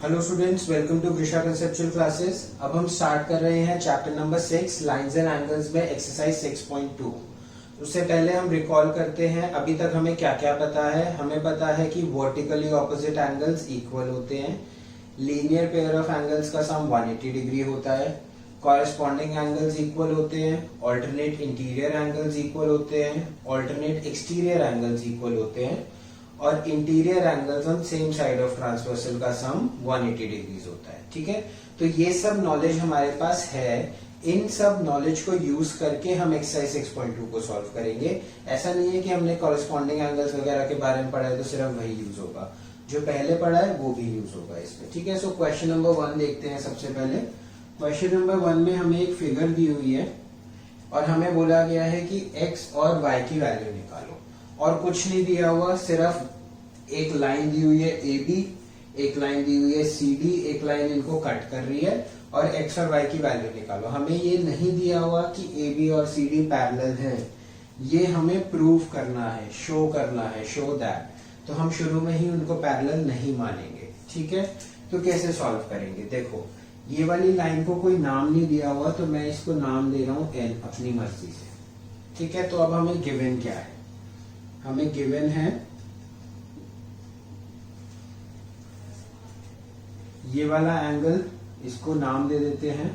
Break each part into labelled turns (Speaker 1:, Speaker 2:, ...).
Speaker 1: Hello students, welcome to Krisha conceptual classes. अब हम start कर रहे हैं chapter number 6 lines and angles में एक्सरसाइज 6.2। उससे पहले हम रिकॉल करते हैं अभी तक हमें क्या क्या पता है। हमें पता है कि वर्टिकली ऑपोजिट एंगल्स इक्वल होते हैं, लीनियर पेयर ऑफ एंगल्स का सम 180 डिग्री होता है, कॉरेस्पॉन्डिंग एंगल्स इक्वल होते हैं, ऑल्टरनेट इंटीरियर एंगल्स इक्वल होते हैं, ऑल्टरनेट एक्सटीरियर एंगल्स इक्वल होते हैं और interior angles on same side of transversal का सम 180 डिग्रीज होता है। ठीक है, तो ये सब नॉलेज हमारे पास है। इन सब नॉलेज को यूज करके हम एक्सरसाइज 6.2 को सॉल्व करेंगे। ऐसा नहीं है कि हमने कॉरेस्पॉन्डिंग एंगल्स वगैरह के बारे में पढ़ा है तो सिर्फ वही यूज होगा, जो पहले पढ़ा है वो भी यूज होगा इसमें। ठीक है, सो क्वेश्चन नंबर 1 देखते हैं। सबसे पहले क्वेश्चन नंबर 1 में हमें एक फिगर दी हुई है और हमें बोला गया है कि x और y की वैल्यू निकालो, और कुछ नहीं दिया हुआ, सिर्फ एक लाइन दी हुई है AB, एक लाइन दी हुई है CD, एक लाइन इनको कट कर रही है और x और y की वैल्यू निकालो। हमें ये नहीं दिया हुआ कि AB और CD पैरेलल हैं, ये हमें प्रूव करना है, शो करना है, शो दैट। तो हम शुरू में ही उनको पैरेलल नहीं मानेंगे। ठीक है, तो कैसे सॉल्व करेंगे? देखो, ये वाली लाइन को कोई नाम नहीं दिया हुआ तो मैं इसको नाम दे रहा हूं N अपनी मर्जी से। ठीक है, तो अब हमें गिवन क्या है? हमें गिवन है ये वाला एंगल, इसको नाम दे देते हैं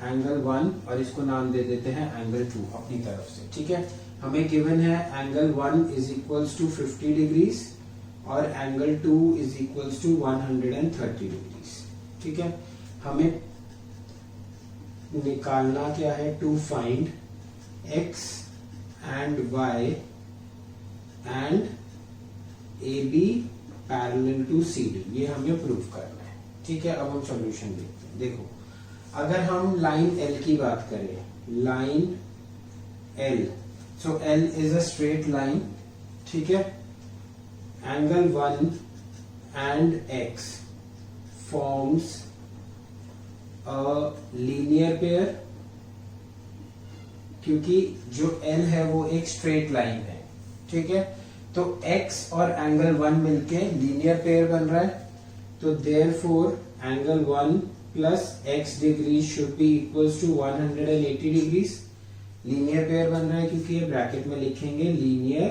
Speaker 1: एंगल 1 और इसको नाम दे देते हैं एंगल 2 अपनी तरफ से। ठीक है, हमें गिवन है angle 1 is equals to 50 degrees और angle 2 is equals to 130 degrees. ठीक है, हमें निकालना क्या है? To find x and y and AB parallel to CD, ये हमें प्रूव करना है। ठीक है, अब हम सॉल्यूशन देखते हैं। देखो, अगर हम लाइन L की बात करें, line L, so L is a straight line. ठीक है, angle 1 and x forms a linear pair, क्योंकि जो L है वो एक स्ट्रेट लाइन है। ठीक है, तो x और एंगल 1 मिलके लीनियर पेयर बन रहा है, तो therefore angle 1 plus x degree should be equals to 180 degrees. Linear pair बन रहा है क्योंकि ये ब्रैकेट में लिखेंगे लीनियर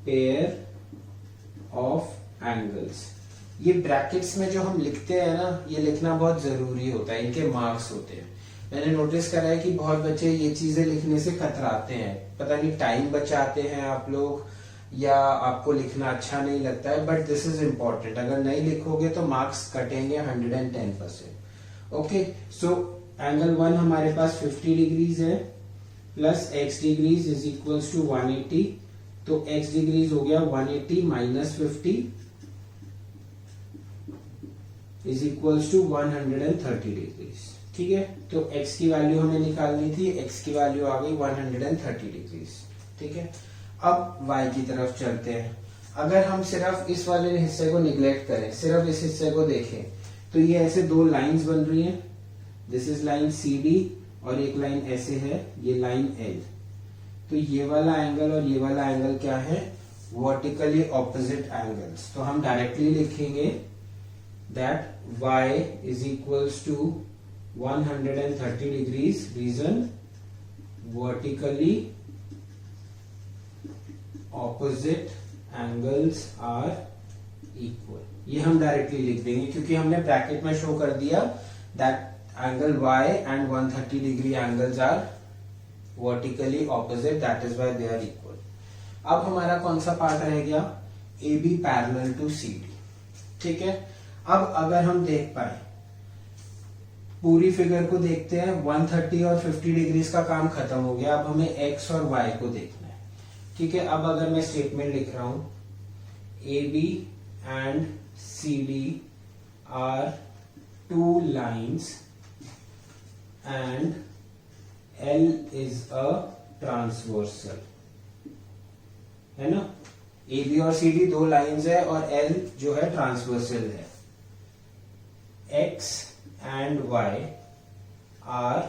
Speaker 1: पेयर ऑफ एंगल्स। ये ब्रैकेट्स में जो हम लिखते हैं ना, ये लिखना बहुत जरूरी होता है, इनके मार्क्स होते हैं। मैंने नोटिस करा है कि बहुत बच्चे ये चीजें लिखने से कतराते हैं, पता नहीं टाइम बचाते हैं आप लोग या आपको लिखना अच्छा नहीं लगता है, बट दिस इज इम्पोर्टेंट। अगर नहीं लिखोगे तो मार्क्स कटेंगे 110%। ओके, सो एंगल 1 हमारे पास 50 डिग्रीज है plus x degrees is equals to 180, तो x डिग्रीज हो गया 180 minus 50 is equals to 130 degrees. ठीक है, तो x की वैल्यू हमें निकालनी थी, x की वैल्यू आ गई 130 डिग्रीज। ठीक है, अब y की तरफ चलते हैं। अगर हम सिर्फ इस वाले हिस्से को निग्लेक्ट करें, सिर्फ इस हिस्से को देखें, तो ये ऐसे दो लाइंस बन रही हैं। दिस इज लाइन CD और एक लाइन ऐसे है, ये लाइन L। तो ये वाला एंगल और ये वाला एंगल क्या है? Vertically opposite angles. तो हम डायरेक्टली लिखेंगे that y is equals to 130 degrees. Reason, vertically opposite angles are equal. ये हम डायरेक्टली लिख देंगे क्योंकि हमने ब्रैकेट में शो कर दिया that angle y and 130 degree angles are vertically opposite, that is why they are equal. अब हमारा कौन सा पार्ट रह गया? AB parallel to CD। ठीक है, अब अगर हम देख पाए पूरी फिगर को देखते हैं, 130 और 50 डिग्रीज का काम खत्म हो गया। अब हमें x और y को देखना है। ठीक है, अब अगर मैं स्टेटमेंट लिख रहा हूं, AB and CD are two lines and L is a transversal, है ना? AB और CD दो लाइंस है और L जो है ट्रांसवर्सल है। X and y are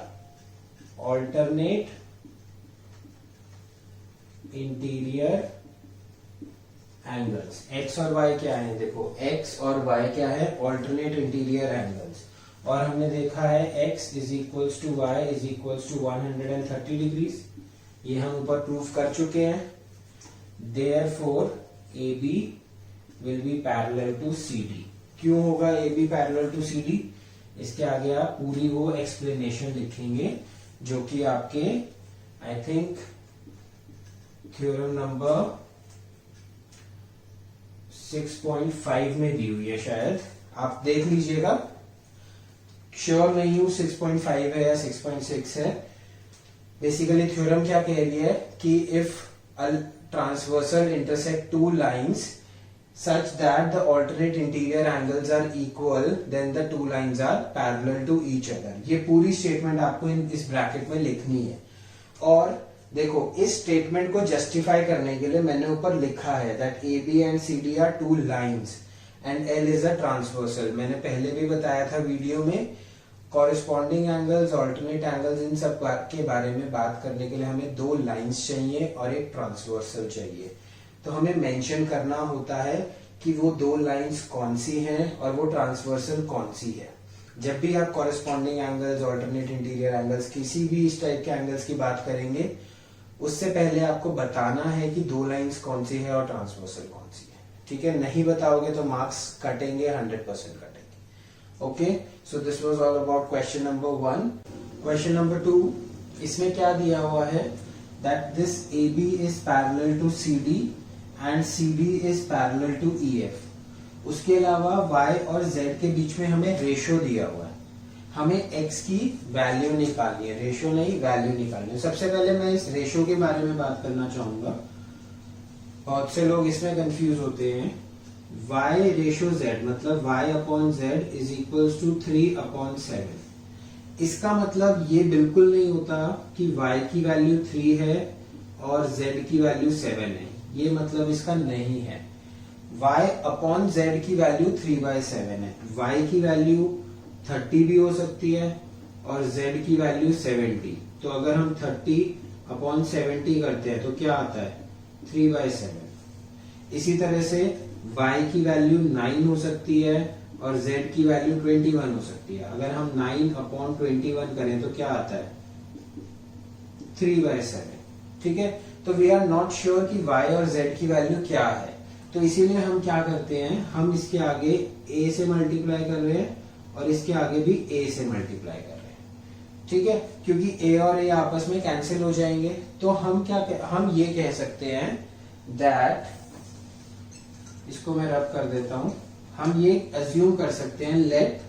Speaker 1: alternate interior angles. X और वाई क्या है, देखो एक्स और वाई क्या है, ऑल्टरनेट इंटीरियर एंगल्स। और हमने देखा है X is equals to Y is equals to 130 degrees, ये हम ऊपर प्रूफ कर चुके हैं। Therefore A B will be parallel to C D. क्यों होगा A B parallel to C D, इसके आगे आप पूरी वो एक्सप्लेनेशन लिखेंगे जो कि आपके आई थिंक थ्योरम नंबर 6.5 में दी हुई है, शायद आप देख लीजिएगा, श्योर नहीं हूं 6.5 है या 6.6 है। बेसिकली थ्योरम क्या कह रही है कि if a transversal intersect two lines such that the alternate interior angles are equal, then the two lines are parallel to each other। ये पूरी स्टेटमेंट आपको इस ब्रैकेट में लिखनी है। और देखो इस स्टेटमेंट को जस्टिफाई करने के लिए मैंने ऊपर लिखा है that AB and CD are two lines and L is a transversal। मैंने पहले भी बताया था वीडियो में, कॉरेस्पॉन्डिंग एंगल्स, ऑल्टरनेट एंगल्स, इन सब के बारे में बात करने के लिए हमें दो लाइंस चाहिए और एक ट्रांसवर्सल चाहिए। तो हमें मेंशन करना होता है कि वो दो लाइंस कौन सी हैं और वो ट्रांसवर्सल कौन सी है। जब भी आप corresponding angles, alternate interior angles, किसी भी इस टाइप के एंगल्स की बात करेंगे, उससे पहले आपको बताना है कि दो लाइंस कौन सी है और ट्रांसवर्सल कौन सी है। ठीक है, नहीं बताओगे तो मार्क्स कटेंगे, 100% कटेंगे। Okay, so this was all about question number 1। Question number 2, इसमें क्या दिया हुआ है, that this AB is parallel to CD and CD is parallel to EF। उसके अलावा Y और Z के बीच में हमें रेशो दिया हुआ है, हमें X की वैल्यू निकालनी है, रेशो नहीं वैल्यू निकालनी है। सबसे पहले मैं इस रेशो के बारे में बात करना चाहूंगा, बहुत से लोग इसमें कंफ्यूज होते हैं। Y रेशो Z मतलब Y upon Z is equals to 3/7। इसका मतलब ये बिल्कुल नहीं होता कि Y की वैल्यू 3 है और Z की वैल्यू 7 है, ये मतलब इसका नहीं है। y अपॉन z की वैल्यू 3/7 है। y की वैल्यू 30 भी हो सकती है और z की वैल्यू 70। तो अगर हम 30 अपॉन 70 करते हैं तो क्या आता है, 3/7। इसी तरह से y की वैल्यू 9 हो सकती है और z की वैल्यू 21 हो सकती है। अगर हम 9 अपॉन 21 करें तो क्या आता है, 3/7। ठीक है, तो वी आर नॉट श्योर कि y और z की वैल्यू क्या है, तो इसीलिए हम क्या करते हैं, हम इसके आगे a से मल्टीप्लाई कर रहे हैं और इसके आगे भी a से मल्टीप्लाई कर रहे हैं। ठीक है, क्योंकि a और a आपस में कैंसिल हो जाएंगे। तो हम ये कह सकते हैं दैट, इसको मैं रब कर देता हूं, हम ये अज्यूम कर सकते हैं let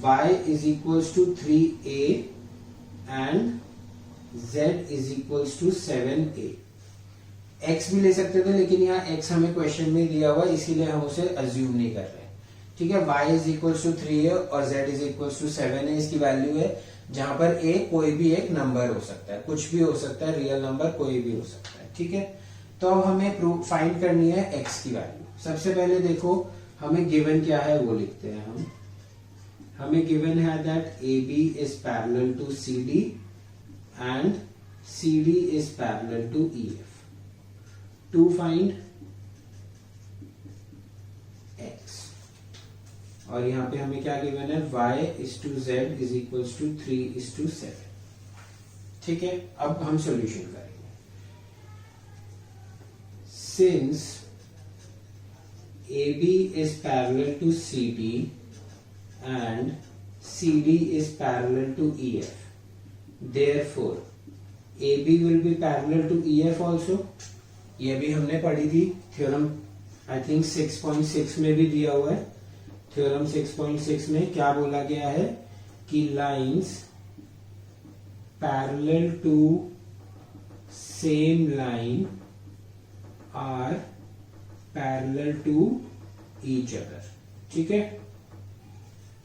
Speaker 1: y is equals to 3a and z is equals to 7a। x भी ले सकते थे लेकिन यहाँ x हमें क्वेश्चन में दिया हुआ है, इसीलिए हम उसे अज्यूम नहीं कर रहे। ठीक है, y इज इक्वल्स टू 3 है और z इज इक्वल्स टू 7 है, इसकी वैल्यू है, जहां पर a कोई भी एक नंबर हो सकता है, कुछ भी हो सकता है, रियल नंबर कोई भी हो सकता है। ठीक है, तो अब हमें फाइंड करनी है x की वैल्यू। सबसे पहले देखो हमें गिवन क्या है वो लिखते हैं हम। हमें गिवन है that AB is parallel to CD and CD is parallel to EF. To find X, और यहां पे हमें क्या गिवन है, Y is to Z is equals to 3 is to 7। ठीक है, अब हम सॉल्यूशन करेंगे। Since AB is parallel to CD and CD is parallel to EF, therefore AB will be parallel to EF also। ये भी हमने पढ़ी थी थ्योरम, आई थिंक 6.6 में भी दिया हुआ है। थ्योरम 6.6 में क्या बोला गया है कि lines parallel to same line are parallel to each other. ठीक है,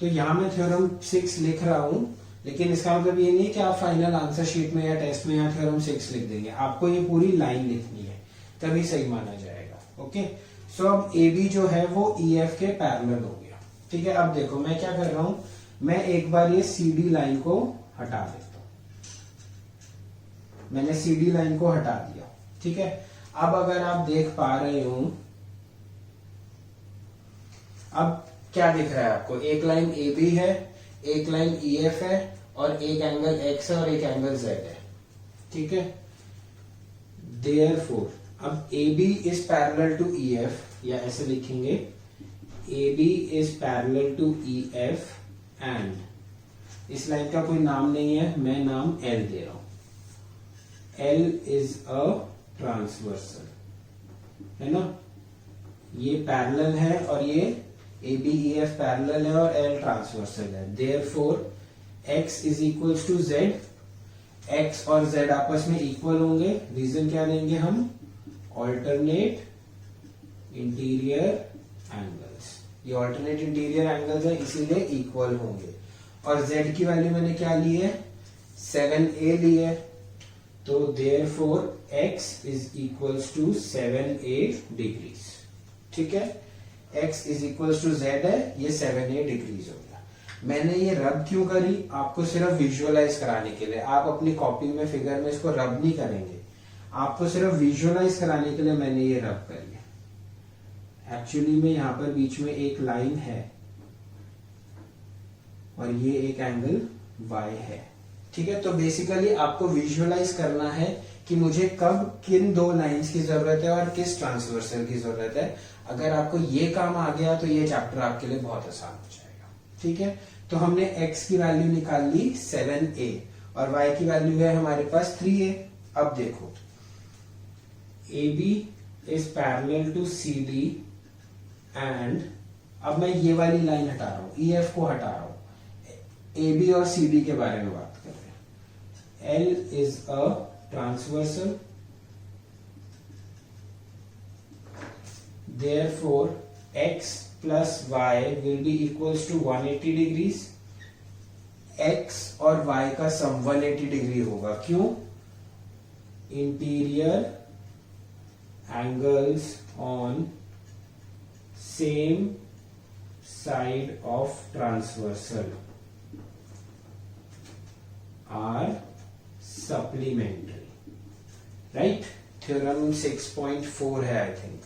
Speaker 1: तो यहां मैं थ्योरम 6 लिख रहा हूं, लेकिन इसका मतलब ये नहीं कि आप फाइनल आंसर शीट में या टेस्ट में यहाँ थ्योरम 6 लिख देंगे, आपको ये पूरी लाइन लिखनी है, तभी सही माना जाएगा। ओके, सो अब AB जो है वो EF के पैरेलल हो गया। ठीक है, अब देखो मैं क्या कर रहा हूं, मैं एक बार ये CD लाइन को हटा देता हूं। मैंने CD लाइन को हटा दिया। ठीक है, अब अगर आप देख पा रहे हो, अब क्या दिख रहा है आपको, एक लाइन ए बी है, एक लाइन ई एफ है, और एक एंगल एक्स है और एक एंगल जेड है, ठीक है। देयरफॉर अब A B is parallel to E F, या ऐसे लिखेंगे A B is parallel to E F, and इस लाइन का कोई नाम नहीं है, मैं नाम एल दे रहा हूं, एल इज अ ट्रांसवर्सल, है ना, ये पैरेलल है और ये A B E F parallel है और एल ट्रांसवर्सल है। Therefore x is equal to Z, x और z आपस में इक्वल होंगे, रीजन क्या देंगे हम, ऑल्टरनेट इंटीरियर एंगल्स, ये ऑल्टरनेट इंटीरियर एंगल्स है इसीलिए इक्वल होंगे। और z की वैल्यू मैंने क्या ली है, 7a ली है, तो therefore x is equal to 7a degrees, ठीक है। x is equal to z है, ये 7a डिग्रीज हो गया। मैंने ये रब क्यों करी, आपको सिर्फ विजुअलाइज कराने के लिए, आप अपनी कॉपी में फिगर में इसको रब नहीं करेंगे, आपको सिर्फ विजुअलाइज कराने के लिए मैंने ये रब करी है। एक्चुअली में यहां पर बीच में एक लाइन है और ये एक एंगल y है, ठीक है। तो बेसिकली आपको विजुअलाइज करना है कि मुझे कब किन दो लाइंस की जरूरत है और किस ट्रांसवर्सल की जरूरत है। अगर आपको ये काम आ गया तो ये चैप्टर आपके लिए बहुत आसान हो जाएगा, ठीक है। तो हमने x की वैल्यू निकाल ली 7a और y की वैल्यू है हमारे पास 3a। अब देखो AB is parallel to CD and, अब मैं ये वाली लाइन हटा रहा हूं, EF को हटा रहा हूं, AB और CD के बारे में बात कर रहे हैं। L is a transversal, therefore x plus y will be equals to 180 degrees। x और y का सम 180 डिग्री होगा, क्यों, interior angles on same side of transversal are supplementary, right. Theorem 6.4 है आई थिंक,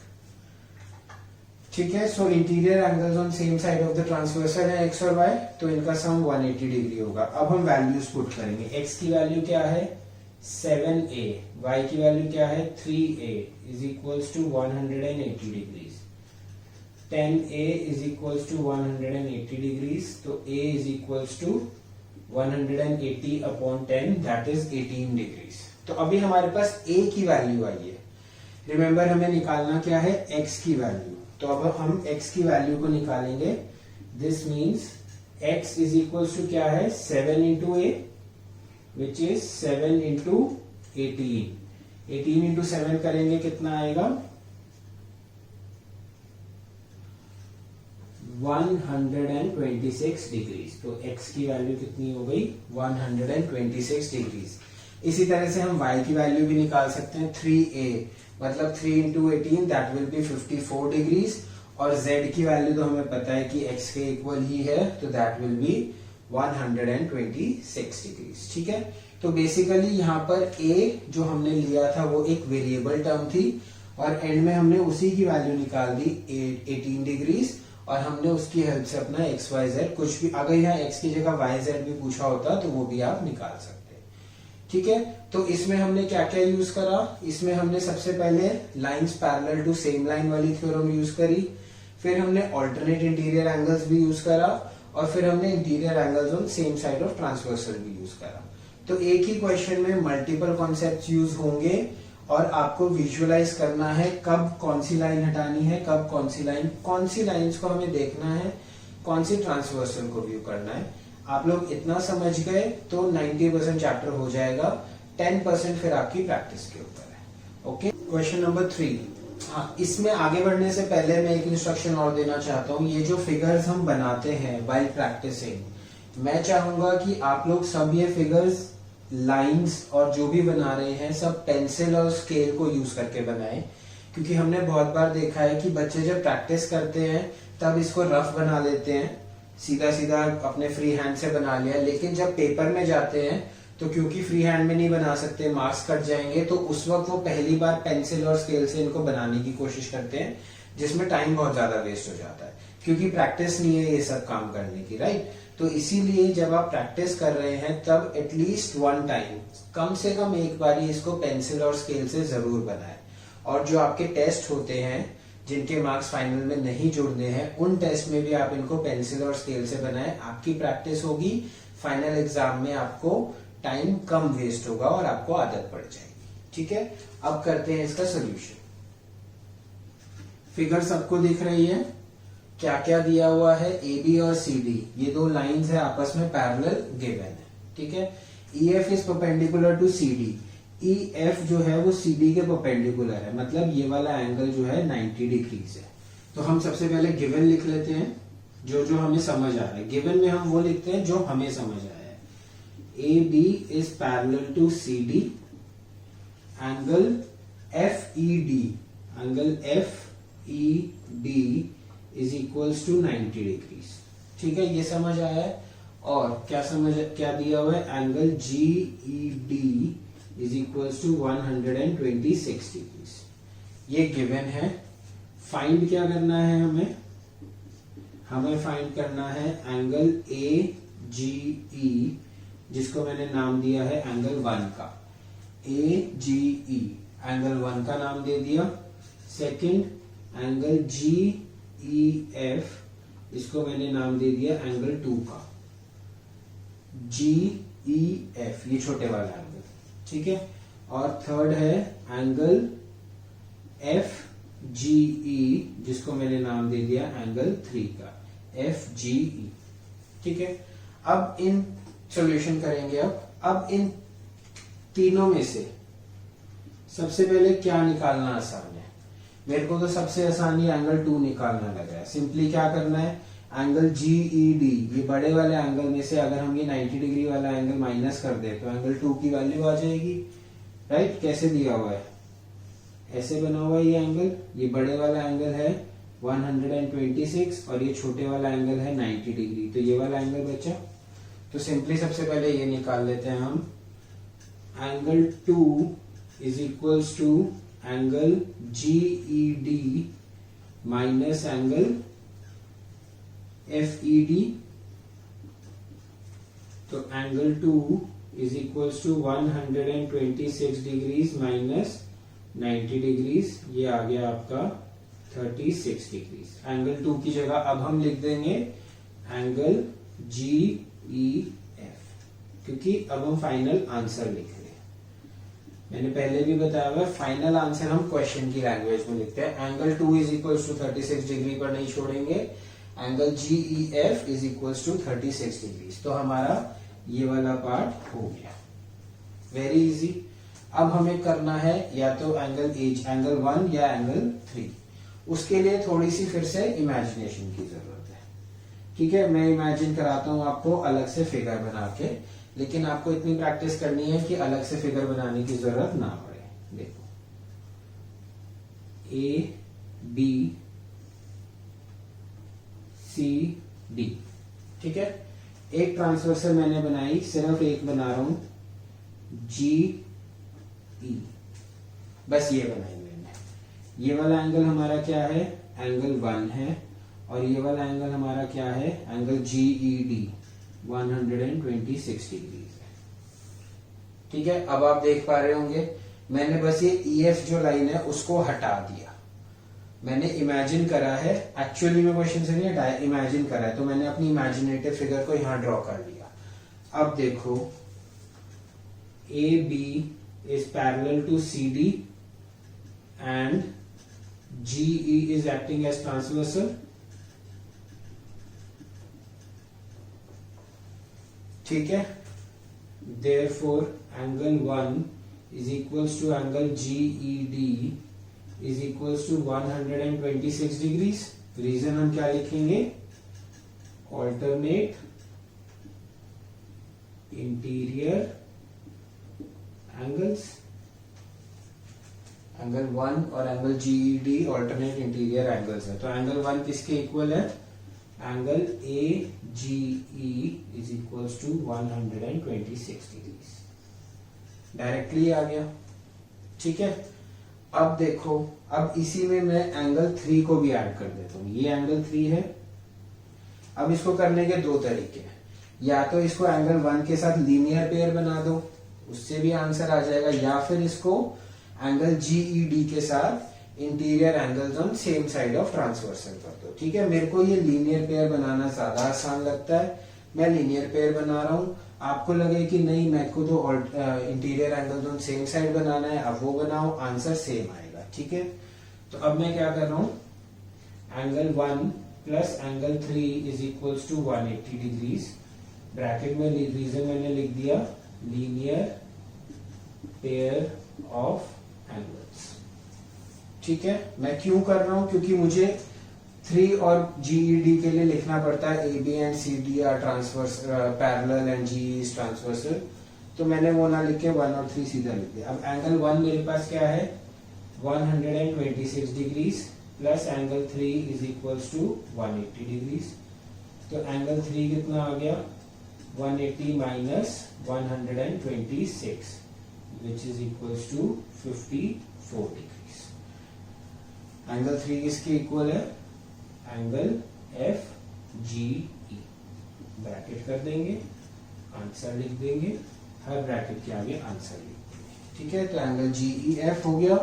Speaker 1: ठीक है। So interior angles on same side of the transversal है x और y, तो इनका सम 180 डिग्री होगा। अब हम वैल्यूज पुट करेंगे, x की वैल्यू क्या है 7a, y की वैल्यू क्या है 3a is equals to 180 degrees, 10a is equals to 180 degrees, तो a is equals to 180 upon 10 that is 18 degrees. तो अभी हमारे पास a की वैल्यू आई है, रिमेंबर हमें निकालना क्या है, x की वैल्यू। तो अब हम x की वैल्यू को निकालेंगे, this means x is equal to क्या है 7 into a which is 7 into 18, 18 into 7 करेंगे कितना आएगा 126 डिग्रीज। तो x की वैल्यू कितनी हो गई 126 डिग्रीज। इसी तरह से हम y की वैल्यू भी निकाल सकते हैं, 3a मतलब 3 into 18 that will B 54 degrees, और z की वैल्यू तो हमें पता है कि x के इक्वल ही है, तो दैट विल बी 126 डिग्रीज, ठीक है। तो बेसिकली यहाँ पर a जो हमने लिया था वो एक वेरिएबल टर्म थी, और एंड में हमने उसी की वैल्यू निकाल दी 18 डिग्रीज, और हमने उसकी हेल्प से अपना एक्स वाई जेड कुछ भी, अगर यहाँ x की जगह y z भी पूछा होता तो वो भी आप निकाल सकते, ठीक है। तो इसमें हमने क्या क्या यूज करा, इसमें हमने सबसे पहले lines parallel to same line वाली थ्योरम यूज करी, फिर हमने ऑल्टरनेट इंटीरियर एंगल्स भी यूज करा, और फिर हमने interior angles on same side of transversal भी यूज करा। तो एक ही क्वेश्चन में मल्टीपल कॉन्सेप्ट यूज होंगे, और आपको विजुअलाइज करना है कब कौन सी लाइन हटानी है, कब कौन सी लाइंस को हमें देखना है, कौन सी ट्रांसवर्सल को व्यू करना है। आप लोग इतना समझ गए तो 90% चैप्टर हो जाएगा, 10% फिर आपकी प्रैक्टिस के ऊपर है। Okay, question number 3। हाँ, इसमें आगे बढ़ने से पहले मैं एक इंस्ट्रक्शन और देना चाहता हूँ। ये जो फिगर्स हम बनाते हैं व्हाइल प्रैक्टिसिंग, मैं चाहूंगा कि आप लोग सब ये फिगर्स, लाइंस और जो भी बना रहे हैं सब पेंसिल और स्केल को यूज करके बनाएं, क्योंकि हमने बहुत बार देखा है कि बच्चे जब प्रैक्टिस करते हैं तब इसको रफ बना लेते हैं, सीधा सीधा अपने फ्री हैंड से बना लिया, लेकिन जब पेपर में जाते हैं तो क्योंकि फ्री हैंड में नहीं बना सकते, मार्क्स कट जाएंगे, तो उस वक्त वो पहली बार पेंसिल और स्केल से इनको बनाने की कोशिश करते हैं, जिसमें टाइम बहुत ज्यादा वेस्ट हो जाता है, क्योंकि प्रैक्टिस नहीं है ये सब काम करने की, राइट। तो इसीलिए जब आप प्रैक्टिस कर रहे हैं तब एटलीस्ट वन टाइम, कम से कम एक बार ही इसको पेंसिल और स्केल से जरूर बनाएं। और जो आपके टेस्ट होते हैं जिनके मार्क्स फाइनल में नहीं जुड़ने हैं, उन टेस्ट में भी आप इनको पेंसिल और स्केल से बनाएं। आपकी प्रैक्टिस होगी, फाइनल एग्जाम में आपको टाइम कम वेस्ट होगा और आपको आदत पड़ जाएगी। ठीक है, अब करते हैं इसका सोल्यूशन। फिगर सबको दिख रही है, क्या क्या दिया हुआ है, ए बी और सी डी, ये दो लाइंस है आपस में पैरेलल गिवन है। ठीक है, E F is perpendicular to C D, E F जो है वो सी डी के परपेंडिकुलर है, मतलब ये वाला एंगल जो है 90 डिग्रीज है। तो हम सबसे पहले गिवन लिख लेते हैं, जो जो हमें समझ आ रहा है। गिवन में हम वो लिखते हैं जो हमें समझ आया है। A B is parallel to C D, angle F E D, angle F E D is equals to 90 degrees. ठीक है, ये समझ आया है। और क्या दिया हुआ है, angle G E D is equals to 126 degrees. ये गिवन है। फाइंड क्या करना है हमें फाइंड करना है एंगल ए जी ई, जिसको मैंने नाम दिया है एंगल 1 का। ए जी ई एंगल 1 का नाम दे दिया। Second angle G E F, इसको मैंने नाम दे दिया एंगल 2 का। जी ई एफ, ये छोटे वाला एंगल। ठीक है, और थर्ड है एंगल एफ जी ई, जिसको मैंने नाम दे दिया एंगल 3 का, एफ जी ई। ठीक है, अब इन सॉल्यूशन करेंगे। अब इन तीनों में से सबसे पहले क्या निकालना आसान है? मेरे को तो सबसे आसान ये एंगल 2 निकालना लग रहा है। सिंपली क्या करना है, एंगल जी ई डी, ये बड़े वाले एंगल में से अगर हम ये 90 डिग्री वाला एंगल माइनस कर दे तो एंगल 2 की वैल्यू आ जाएगी, राइट। कैसे दिया हुआ है, ऐसे बना हुआ है ये एंगल। ये बड़े वाला एंगल है 126 और ये छोटे वाला एंगल है 90 डिग्री, तो ये वाला एंगल बचा। तो सिंपली सबसे पहले ये निकाल लेते हैं हम। Angle 2 is equals to angle G E D minus angle F E D. तो angle 2 is equals to 126 degrees minus 90 degrees, ये आ गया आपका 36 डिग्रीज। एंगल 2 की जगह अब हम लिख देंगे एंगल जी ई एफ, क्योंकि अब हम फाइनल आंसर लिख रहे हैं। मैंने पहले भी बताया हुआ, फाइनल आंसर हम क्वेश्चन की लैंग्वेज में लिखते हैं। Angle 2 is equals to 36 degree पर नहीं छोड़ेंगे, angle G E F is equals to 36 degree. तो हमारा ये वाला पार्ट हो गया, वेरी इजी। अब हमें करना है या तो एंगल 1 या एंगल 3। उसके लिए थोड़ी सी फिर से इमेजिनेशन की जरूरत है। ठीक है, मैं इमेजिन कराता हूं आपको अलग से फिगर बना के, लेकिन आपको इतनी प्रैक्टिस करनी है कि अलग से फिगर बनाने की जरूरत ना पड़े। देखो, ए बी सी डी। ठीक है, एक ट्रांसवर्सल मैंने बनाई, सिर्फ एक बना रहा हूं, जी ई, बस ये बनाई मैंने। ये वाला एंगल हमारा क्या है, एंगल 1 है, और ये वाला एंगल हमारा क्या है, angle G E D 126 degree है। ठीक है, अब आप देख पा रहे होंगे मैंने बस ये ई एफ जो लाइन है उसको हटा दिया। मैंने इमेजिन करा है, एक्चुअली में क्वेश्चन से नहीं हटाया, इमेजिन करा है, तो मैंने अपनी इमेजिनेटिव फिगर को यहां ड्रॉ कर लिया। अब देखो, A B is parallel to CD and GE is acting as transversal. ठीक है, therefore angle 1 is equals to angle GED is equals to 126 degrees. Reason हम क्या लिखेंगे, alternate interior एंगल्स। एंगल 1 और angle GED alternate interior angles है। तो angle 1 किसके equal है, angle A G E is equals to 126 degrees. Directly आ गया। ठीक है, अब देखो, अब इसी में मैं एंगल 3 को भी ऐड कर देता हूं। ये एंगल 3 है। अब इसको करने के दो तरीके हैं, या तो इसको एंगल 1 के साथ लीनियर पेयर बना दो, उससे भी आंसर आ जाएगा, या फिर इसको एंगल GED के साथ interior angles on same side of transversal कर दो। ठीक है, मेरे को ये लीनियर पेयर बनाना ज्यादा आसान लगता है, मैं लीनियर पेयर बना रहा हूं। आपको लगे कि नहीं मेरे को तो interior angles on same side बनाना है, अब वो बनाओ, आंसर सेम आएगा। ठीक है, तो अब मैं क्या कर रहा हूं, angle 1 plus angle 3 is equals to 180 degrees. Bracket में रीजन मैंने लिख दिया, लीनियर पेयर ऑफ एंगल्स। ठीक है, मैं क्यों कर रहा हूं, क्योंकि मुझे 3 और GED के लिए लिखना पड़ता है AB and CD are transverse parallel and GE is transversal, तो मैंने वो ना लिख के 1 और 3 सीधा लिख दिया। अब एंगल 1 मेरे पास क्या है, 126 degrees plus angle 3 is equals to 180 degrees. तो एंगल 3 कितना आ गया, 180 minus 126 which is equals to 54 degrees। Angle 3 किसके इक्वल है, एंगल FGE। ब्रैकेट कर देंगे, आंसर लिख देंगे, हर ब्रैकेट के आगे आंसर लिख देंगे। ठीक है, तो एंगल GEF हो गया,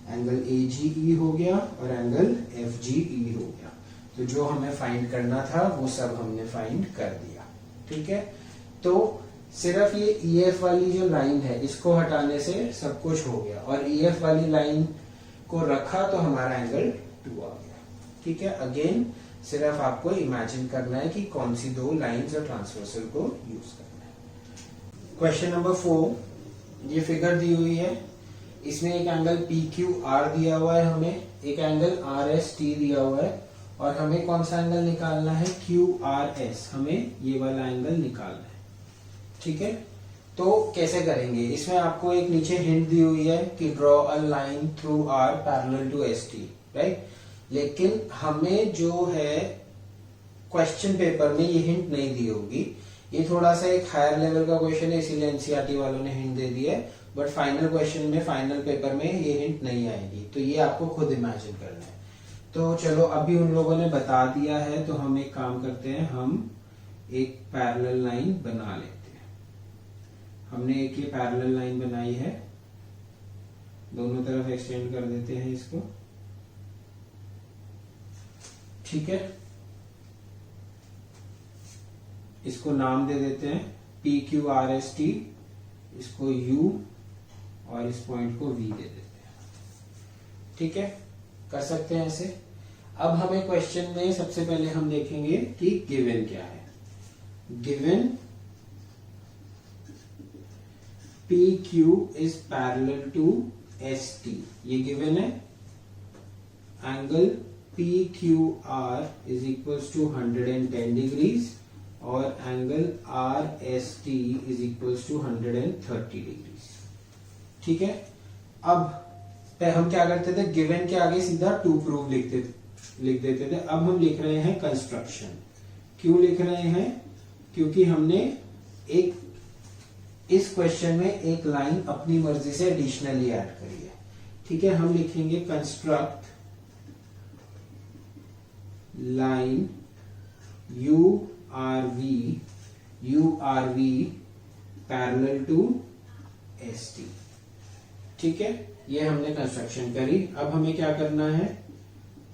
Speaker 1: एंगल AGE हो गया और एंगल FGE हो गया। तो जो हमें फाइंड करना था वो सब हमने फाइंड कर दिया। ठीक है, तो सिर्फ ये EF वाली जो लाइन है इसको हटाने से सब कुछ हो गया, और EF वाली लाइन को रखा तो हमारा एंगल 2 आ गया। ठीक है, अगेन सिर्फ आपको इमेजिन करना है कि कौन सी दो लाइंस और ट्रांसवर्सल को यूज करना है। क्वेश्चन नंबर 4, ये फिगर दी हुई है, इसमें एक एंगल PQR दिया हुआ है, हमें एक एंगल RST दिया हुआ है, और हमें कौन सा एंगल निकालना है, QRS, हमें ये वाला एंगल निकालना है। ठीक है, तो कैसे करेंगे, इसमें आपको एक नीचे हिंट दी हुई है कि draw a line through R parallel to ST, right. लेकिन हमें जो है क्वेश्चन पेपर में ये हिंट नहीं दी होगी, ये थोड़ा सा एक हायर लेवल का क्वेश्चन है, इसीलिए NCERT वालों ने हिंट दे दी है, बट फाइनल क्वेश्चन में, फाइनल पेपर में ये हिंट नहीं आएगी, तो ये आपको खुद इमेजिन करना है। तो चलो, अभी उन लोगों ने बता दिया है, तो हम एक काम करते हैं, हम एक पैरेलल लाइन बना लेते हैं। हमने एक ये पैरेलल लाइन बनाई है, दोनों तरफ एक्सटेंड कर देते हैं इसको। ठीक है, इसको नाम दे देते हैं PQRST, इसको U और इस पॉइंट को V दे देते हैं। ठीक है, कर सकते हैं ऐसे। अब हमें क्वेश्चन में सबसे पहले हम देखेंगे कि गिवन क्या है। Given PQ is parallel to ST, ये गिवन है। Angle PQR is equals to 110 degrees और angle RST is equals to 130 degrees. ठीक है, अब हम क्या करते थे, गिवन के आगे सीधा टू प्रूव लिख देते थे। अब हम लिख रहे हैं कंस्ट्रक्शन। क्यों लिख रहे हैं, क्योंकि हमने एक इस क्वेश्चन में एक लाइन अपनी मर्जी से एडिशनली ऐड करी है। ठीक है, हम लिखेंगे construct line URV parallel to ST। ठीक है, ये हमने कंस्ट्रक्शन करी। अब हमें क्या करना है,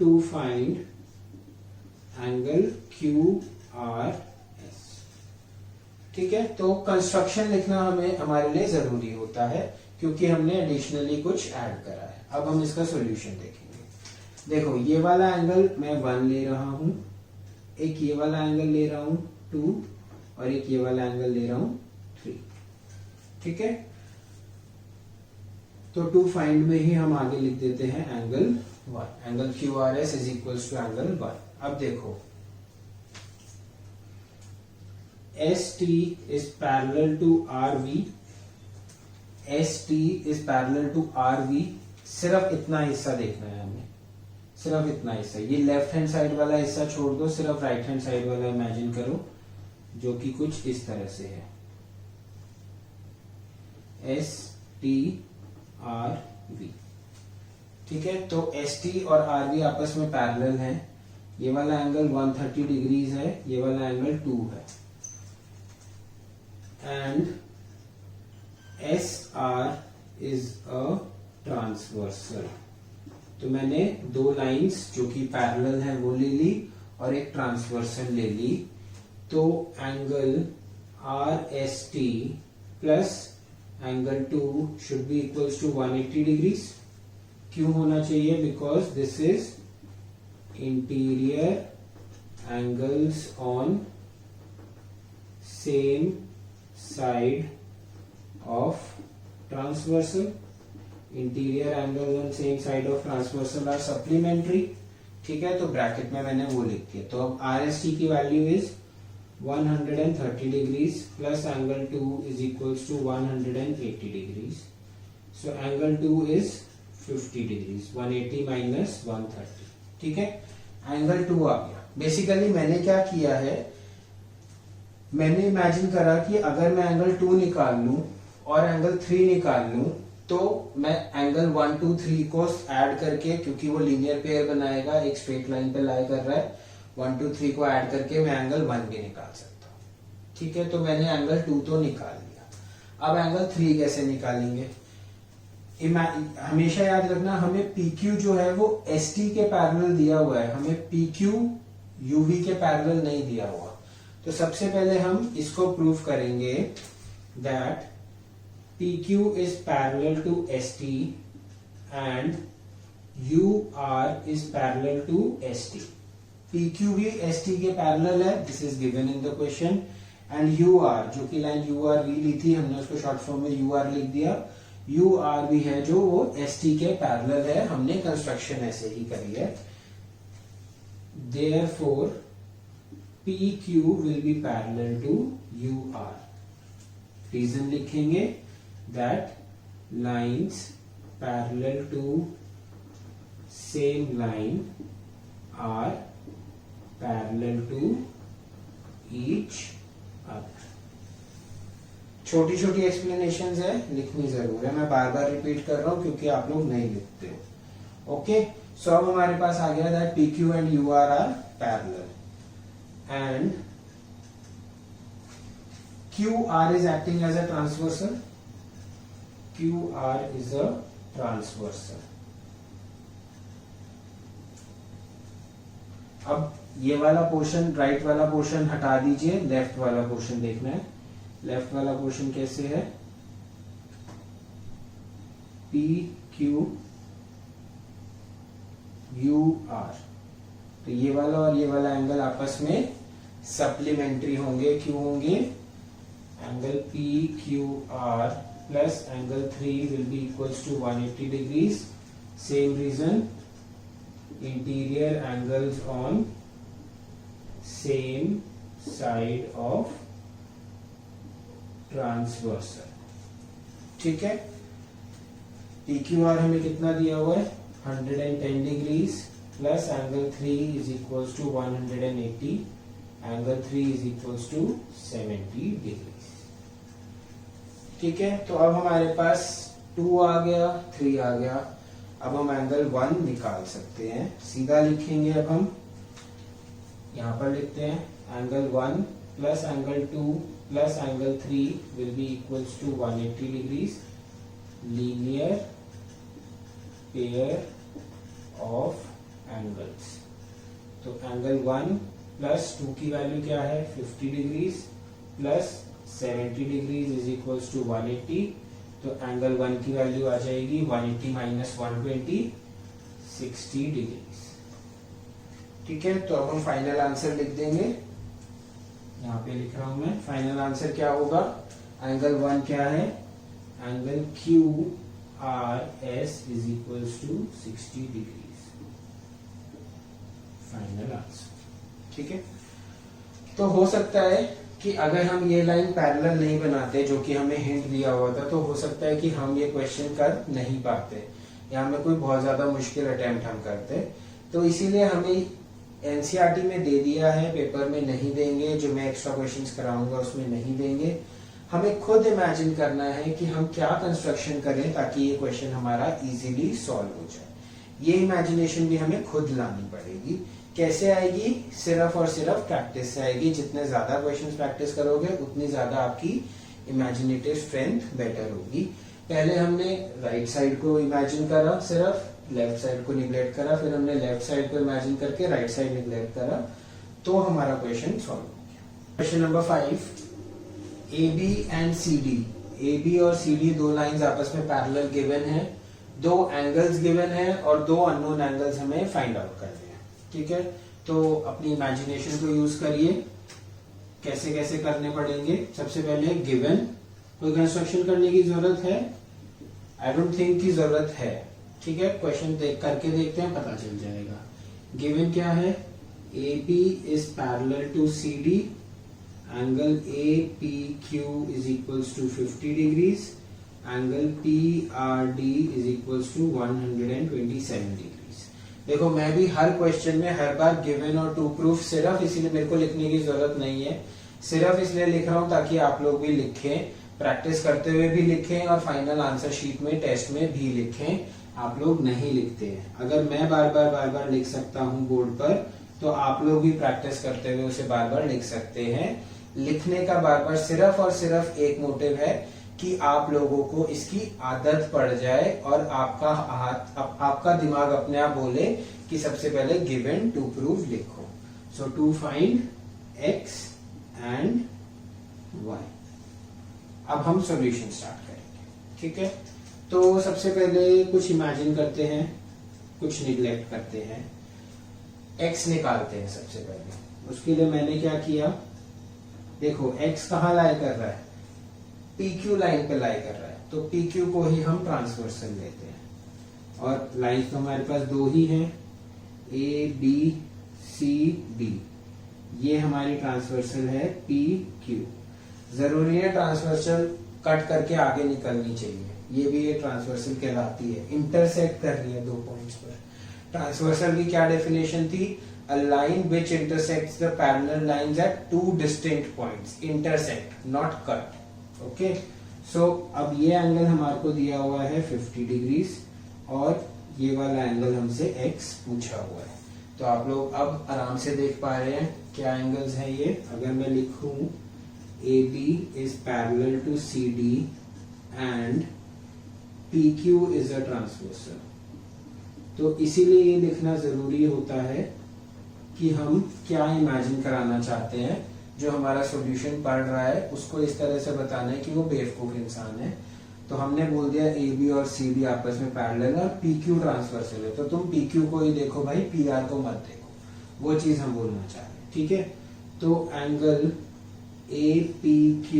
Speaker 1: टू फाइंड एंगल QRS। ठीक है, तो कंस्ट्रक्शन लिखना हमारे लिए जरूरी होता है, क्योंकि हमने एडिशनली कुछ ऐड करा है। अब हम इसका सॉल्यूशन देखेंगे। देखो, ये वाला एंगल मैं 1 ले रहा हूं, एक ये वाला एंगल ले रहा हूं 2, और एक ये वाला एंगल ले रहा हूं 3। ठीक है, तो टू फाइंड में ही हम आगे लिख देते हैं angle 1, angle QRS is equals to angle 1। अब देखो, ST is parallel to RV, ST is parallel to RV। सिर्फ इतना हिस्सा देखना है हमें, सिर्फ इतना हिस्सा, ये लेफ्ट हैंड साइड वाला हिस्सा छोड़ दो, सिर्फ राइट हैंड साइड वाला इमेजिन करो, जो कि कुछ इस तरह से है। S T R V. ठीक है, तो एस टी और आर वी आपस में पैरेलल हैं। ये वाला एंगल 130 डिग्रीज है, ये वाला एंगल 2 है। And S R is a transversal. तो मैंने दो लाइंस जो कि पैरेलल हैं वो ले ली और एक ट्रांसवर्सल ले ली। तो angle R S T plus angle 2 should be equals to 180 degrees. क्यों होना चाहिए? Because this is interior angles on same side of transversal. Interior angles on same side of transversal are supplementary. ठीक है, तो bracket में मैंने वो लिख दिया। तो अब आर एस टी की value is 130 degrees plus angle 2 is equals to 180 degrees. So angle 2 is 50 degrees. 180 minus 130. ठीक है, एंगल 2 आ गया। बेसिकली मैंने क्या किया है, मैंने इमेजिन करा कि अगर मैं एंगल 2 निकाल लूं और एंगल 3 निकाल लूं तो मैं एंगल 1 2 3 को ऐड करके, क्योंकि वो लीनियर पेयर बनाएगा, एक स्ट्रेट लाइन पे लाई कर रहा है, 1 2 3 को ऐड करके मैं एंगल 1 भी निकाल सकता हूं। ठीक है, तो मैंने एंगल 2 तो निकाल लिया। अब एंगल 3 कैसे निकालेंगे? हमेशा याद रखना, हमें PQ जो है वो ST के पैरेलल दिया हुआ है, हमें PQ UV के पैरेलल नहीं दिया हुआ। तो सबसे पहले हम इसको प्रूव करेंगे that PQ is parallel to ST and UR is parallel to ST. PQ भी ST के पैरेलल है, this is given in the question. And UR, जो कि लाइन UR वी ली थी, हमने उसको शॉर्ट फॉर्म में UR लिख दिया। UR भी है जो वो ST के पैरेलल है, हमने कंस्ट्रक्शन ऐसे ही करी है। Therefore PQ will be parallel to UR. Reason लिखेंगे that lines parallel to same line are parallel to each other. छोटी छोटी एक्सप्लेनेशंस है, लिखनी जरूर है, मैं बार बार रिपीट कर रहा हूं क्योंकि आप लोग नहीं लिखते हो। ओके, सो अब हमारे पास आ गया that PQ and UR are parallel and QR is acting as a transversal. QR is a transversal. अब ये वाला पोर्शन, राइट वाला पोर्शन हटा दीजिए, लेफ्ट वाला पोर्शन देखना है। लेफ्ट वाला पोर्शन कैसे है? PQ UR, तो ये वाला और ये वाला एंगल आपस में सप्लीमेंट्री होंगे। क्यों होंगे? Angle PQR plus angle 3 will be equals to 180 degrees. Same reason, interior angles on same side of transversal. ठीक है, PQR हमें कितना दिया हुआ है? 110 degrees plus angle 3 is equals to 180. Angle 3 is equals to 70 degrees. ठीक है, तो अब हमारे पास 2 आ गया, 3 आ गया। अब हम एंगल 1 निकाल सकते हैं, सीधा लिखेंगे। अब हम यहां पर लिखते हैं angle 1 plus angle 2 plus angle 3 will be equals to 180 degrees. Linear pair of angles. तो एंगल 1 प्लस 2 की वैल्यू क्या है? 50 degrees plus 70 degrees is equals to 180। तो एंगल 1 की वैल्यू आ जाएगी 180 माइनस 120, 60 डिग्रीज। ठीक है, तो अब हम फाइनल आंसर लिख देंगे। यहाँ पे लिख रहा हूं मैं, फाइनल आंसर क्या होगा? एंगल 1 क्या है? Angle QRS is equals to 60 degrees. Final answer. ठीक है, तो हो सकता है कि अगर हम ये लाइन पैरेलल नहीं बनाते, जो कि हमें हिंट दिया हुआ था, तो हो सकता है कि हम ये क्वेश्चन कर नहीं पाते, या हमें कोई बहुत ज्यादा मुश्किल अटेम्प्ट हम करते। तो इसीलिए हमें एनसीईआरटी में दे दिया है, पेपर में नहीं देंगे, जो मैं एक्स्ट्रा क्वेश्चंस कराऊंगा उसमें नहीं देंगे। हमें खुद इमेजिन करना है कि हम क्या कंस्ट्रक्शन करें ताकि ये क्वेश्चन हमारा इजीली सॉल्व हो जाए। ये इमेजिनेशन भी हमें खुद लानी पड़ेगी। कैसे आएगी? सिर्फ और सिर्फ प्रैक्टिस से आएगी। जितने ज्यादा क्वेश्चंस प्रैक्टिस करोगे उतनी ज्यादा आपकी इमेजिनेटिव स्ट्रेंथ बेटर होगी। पहले हमने राइट साइड को इमेजिन करा, सिर्फ लेफ्ट साइड को निग्लेक्ट करा, फिर हमने लेफ्ट साइड को इमेजिन करके राइट साइड निग्लेक्ट करा, तो हमारा क्वेश्चन सॉल्व हो गया। Question number 5, AB and CD, AB और CD दो लाइंस आपस में पैरेलल गिवन है, दो एंगल्स गिवन है और दो अननोन एंगल्स हमें फाइंड आउट करने हैं। ठीक है, तो अपनी इमेजिनेशन को यूज करिए। कैसे कैसे करने पड़ेंगे? सबसे पहले गिवन, कोई कंस्ट्रक्शन करने की जरूरत है? आई डोंट थिंक की जरूरत है। ठीक है, क्वेश्चन देख करके देखते हैं, पता चल जाएगा। गिवन क्या है? AB is parallel to CD, angle APQ is equals to 50 degrees, angle PRD is equals to 127 degrees। देखो, मैं भी हर क्वेश्चन में हर बार गिवन और टू प्रूफ सिर्फ इसीलिए मेरे को लिखने की जरूरत नहीं है, सिर्फ इसलिए लिख रहा हूं ताकि आप लोग भी लिखें, प्रैक्टिस करते हुए भी लिखें और फाइनल आंसर शीट में टेस्ट में भी लिखें। आप लोग नहीं लिखते हैं। अगर मैं बार बार लिख सकता हूं बोर्ड पर, तो आप लोग भी प्रैक्टिस करते हुए उसे बार बार लिख सकते हैं। लिखने का बार बार सिर्फ और सिर्फ एक मोटिव है कि आप लोगों को इसकी आदत पड़ जाए और आपका दिमाग अपने आप बोले कि सबसे पहले गिवन टू प्रूव लिखो। So to find x and y। अब हम सॉल्यूशन स्टार्ट करेंगे। ठीक है, तो सबसे पहले कुछ इमेजिन करते हैं, कुछ निग्लेक्ट करते हैं। x निकालते हैं सबसे पहले। उसके लिए मैंने क्या किया, देखो x कहाँ लाई कर रहा है? PQ लाइन पे लाई कर रहा है, तो PQ को ही हम ट्रांसवर्सल लेते हैं। और लाइन तो हमारे पास दो ही हैं, ABCD। ये हमारी ट्रांसवर्सल है PQ। जरूरी है ट्रांसवर्सल कट करके आगे निकलनी चाहिए, ये भी एक ट्रांसवर्सल कहलाती है। इंटरसेक्ट कर रही है दो पॉइंट्स पर। ट्रांसवर्सल की क्या डेफिनेशन थी? A line which intersects the parallel lines at two distinct points. Intersect, not cut. Okay. So अब ये एंगल हमारे को दिया हुआ है 50 डिग्रीज और ये वाला एंगल हमसे x पूछा हुआ है। तो आप लोग अब आराम से देख पा रहे हैं क्या एंगल्स हैं ये। अगर मैं लिखूं AB is parallel to CD and PQ is a transversal, तो इसीलिए ये लिखना जरूरी होता है कि हम क्या इमेजिन कराना चाहते हैं। जो हमारा सॉल्यूशन पढ़ रहा है उसको इस तरह से बताना है कि वो बेवकूफ इंसान है। तो हमने बोल दिया AB और CD आपस में पैरेलल है और PQ ट्रांसवर्सल है, तो तुम PQ को ही देखो भाई, PR को मत देखो। वो चीज हम बोलना चाह रहे हैं। ठीक है, तो angle APQ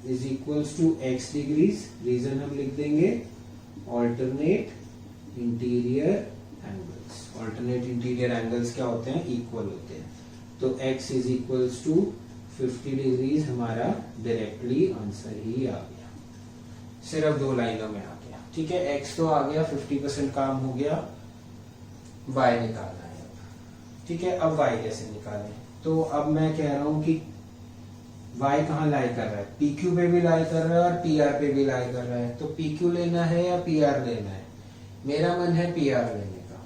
Speaker 1: is equals to x degrees. Reason हम लिख देंगे alternate interior angles. Alternate interior angles क्या होते हैं? इक्वल होते हैं। तो x is equals to 50 degrees हमारा डायरेक्टली आंसर ही आ गया, सिर्फ दो लाइनों में आ गया। ठीक है, x तो आ गया, 50% काम हो गया। y निकालना है अब। ठीक है, अब y कैसे निकालें? तो अब मैं कह रहा हूं कि y कहाँ लाई कर रहा है? PQ पे भी लाई कर रहा है और PR पे भी लाई कर रहा है। तो PQ लेना है या PR लेना है? मेरा मन है PR लेने का।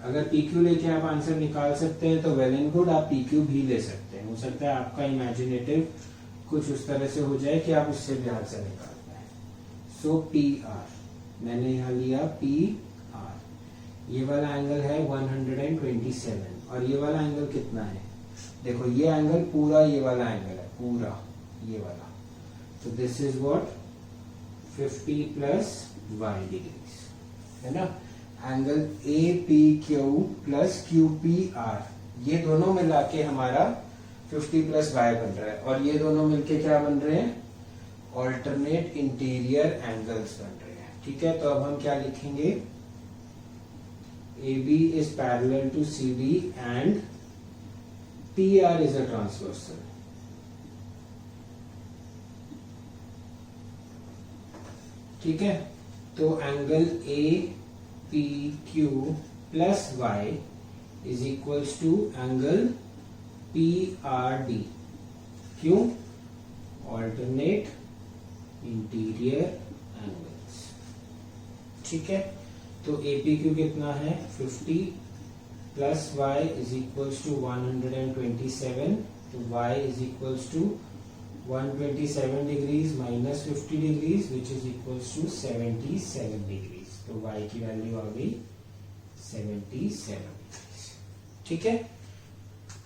Speaker 1: अगर PQ लेके आप आंसर निकाल सकते हैं तो वेल एंड गुड, आप PQ भी ले सकते हैं। हो सकता है आपका इमेजिनेटिव कुछ उस तरह से हो जाए कि आप उससे भी आंसर निकाल पाए। सो PR मैंने यहाँ लिया PR। ये वाला एंगल है 127 और ये वाला एंगल कितना है? देखो, ये एंगल पूरा ये वाला एंगल है, पूरा ये वाला। तो this is what 50 plus y degrees, है ना। एंगल APQ प्लस QPR, ये दोनों मिला के हमारा 50 प्लस y बन रहा है और ये दोनों मिलके क्या बन रहे हैं? ऑल्टरनेट इंटीरियर एंगल्स बन रहे हैं। ठीक है, तो अब हम क्या लिखेंगे? AB is parallel to CD and PR is a transversal। ठीक है, तो angle APQ plus y is equals to angle PRD। क्यों? Alternate interior angles. ठीक है, तो APQ कितना है 50 plus y is equals to 127, तो y is equals to 127 degrees minus 50 degrees which is equals to 77 degrees. तो y की वैल्यू आ गई 77 डिग्रीज। ठीक है,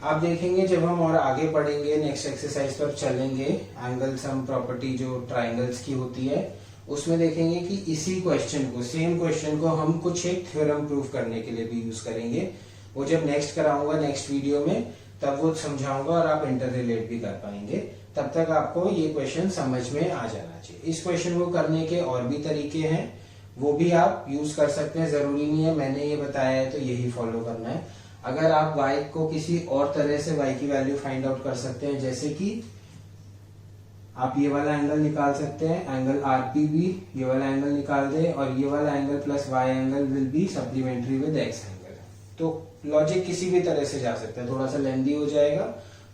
Speaker 1: आप देखेंगे जब हम और आगे पढ़ेंगे नेक्स्ट एक्सरसाइज पर चलेंगे, एंगल सम प्रॉपर्टी जो ट्राइंगल्स की होती है उसमें देखेंगे कि इसी क्वेश्चन को, सेम क्वेश्चन को हम कुछ एक थ्योरम प्रूव करने के लिए भी यूज करेंगे। वो जब नेक्स्ट कराऊंगा नेक्स्ट वीडियो में तब वो समझाऊंगा और आप इंटर रिलेट भी कर पाएंगे। तब तक आपको ये क्वेश्चन समझ में आ जाना चाहिए। इस क्वेश्चन को करने के और भी तरीके हैं, वो भी आप यूज कर सकते हैं, जरूरी नहीं है मैंने ये बताया है तो यही फॉलो करना है। अगर आप y को किसी और तरह से y की वैल्यू फाइंड आउट कर सकते हैं, जैसे कि आप ये वाला एंगल निकाल सकते हैं, एंगल RP भी ये वाला एंगल निकाल दे और ये वाला angle plus y angle will be supplementary with x angle. तो लॉजिक किसी भी तरह से जा सकता है, थोड़ा सा लेंदी हो जाएगा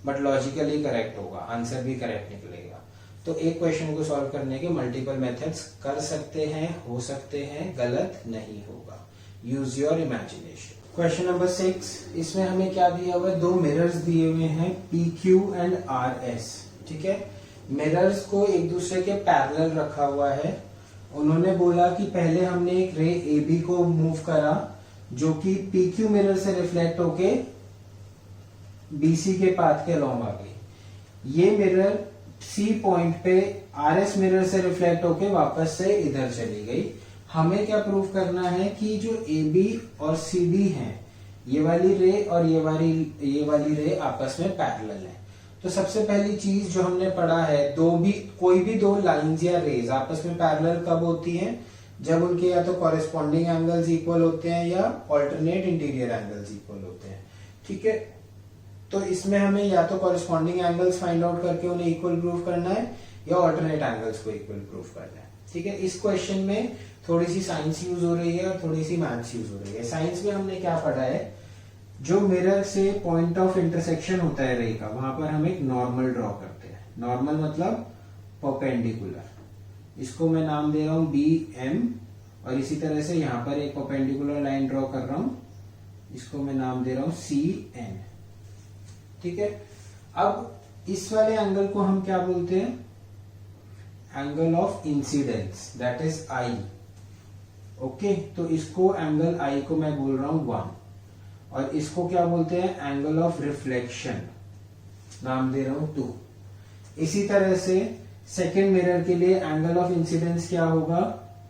Speaker 1: बट लॉजिकली करेक्ट होगा, आंसर भी करेक्ट निकलेगा। तो एक क्वेश्चन को सॉल्व करने के मल्टीपल मेथड्स कर सकते हैं, हो सकते हैं, गलत नहीं होगा। Use your imagination. Question number 6, इसमें हमें क्या दिया हुआ है, दो मिरर्स दिए हुए हैं PQ एंड RS। ठीक है, मिरर्स को एक दूसरे के पैरेलल रखा हुआ है। उन्होंने बोला कि पहले हमने एक रे AB को मूव करा जो कि PQ मिरर से रिफ्लेक्ट होके BC के पाथ के अलॉन्ग आ गई। ये मिरर C पॉइंट पे RS मिरर से रिफ्लेक्ट होके वापस से इधर चली गई। हमें क्या प्रूव करना है कि जो AB और CD हैं, ये वाली रे और ये वाली रे आपस में पैरेलल है। तो सबसे पहली चीज जो हमने पढ़ा है, कोई भी दो लाइंस या रेज आपस में पैरेलल कब होती हैं, जब उनके या तो कॉरेस्पॉन्डिंग एंगल्स इक्वल होते हैं या ऑल्टरनेट इंटीरियर एंगल्स इक्वल होते हैं। ठीक है, तो इसमें हमें या तो कॉरेस्पॉन्डिंग एंगल्स फाइंड आउट करके उन्हें इक्वल प्रूव करना है या ऑल्टरनेट एंगल्स को इक्वल प्रूव करना है। ठीक है, इस क्वेश्चन में थोड़ी सी साइंस यूज हो रही है और थोड़ी सी मैथ्स यूज हो रही है। साइंस में हमने क्या पढ़ा है, जो मिरर से पॉइंट ऑफ इंटरसेक्शन होता है रे का, वहां पर हम एक नॉर्मल ड्रॉ करते हैं। नॉर्मल मतलब परपेंडिकुलर। इसको मैं नाम दे रहा हूं BM और इसी तरह से यहां पर एक परपेंडिकुलर लाइन ड्रॉ कर रहा हूं, इसको मैं नाम दे रहा हूं CN। ठीक है, अब इस वाले एंगल को हम क्या बोलते हैं, angle of incidence, that is I। Okay, तो इसको एंगल I को मैं बोल रहा हूं 1 और इसको क्या बोलते हैं, एंगल ऑफ रिफ्लेक्शन, नाम दे रहा हूं 2। इसी तरह से सेकेंड मिरर के लिए एंगल ऑफ इंसिडेंस क्या होगा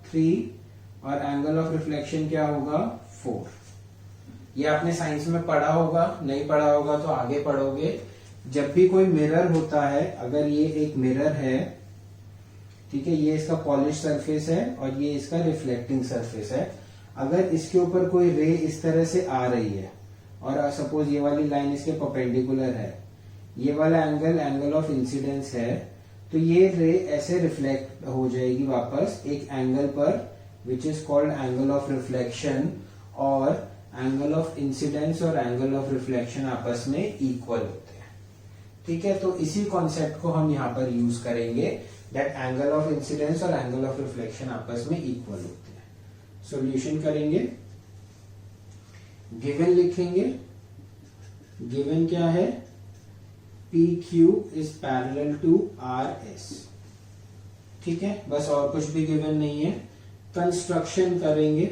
Speaker 1: 3 और एंगल ऑफ रिफ्लेक्शन क्या होगा 4। ये आपने साइंस में पढ़ा होगा, नहीं पढ़ा होगा तो आगे पढ़ोगे। जब भी कोई मिरर होता है, अगर ये एक मिरर है, ठीक है, ये इसका पॉलिश सरफेस है और ये इसका रिफ्लेक्टिंग सरफेस है, अगर इसके ऊपर कोई रे इस तरह से आ रही है और सपोज ये वाली लाइन इसके परपेंडिकुलर है, ये वाला एंगल ऑफ इंसिडेंस है, तो ये रे ऐसे रिफ्लेक्ट हो जाएगी वापस एक एंगल पर which is called angle of reflection, और एंगल ऑफ इंसिडेंस और एंगल ऑफ रिफ्लेक्शन आपस में इक्वल होते हैं। ठीक है, तो इसी कॉन्सेप्ट को हम यहाँ पर यूज करेंगे, दैट एंगल ऑफ इंसिडेंस और एंगल ऑफ रिफ्लेक्शन आपस में इक्वल होते हैं। सॉल्यूशन करेंगे, गिवन लिखेंगे। गिवन क्या है, PQ is parallel to RS। ठीक है, बस और कुछ भी गिवन नहीं है। कंस्ट्रक्शन करेंगे।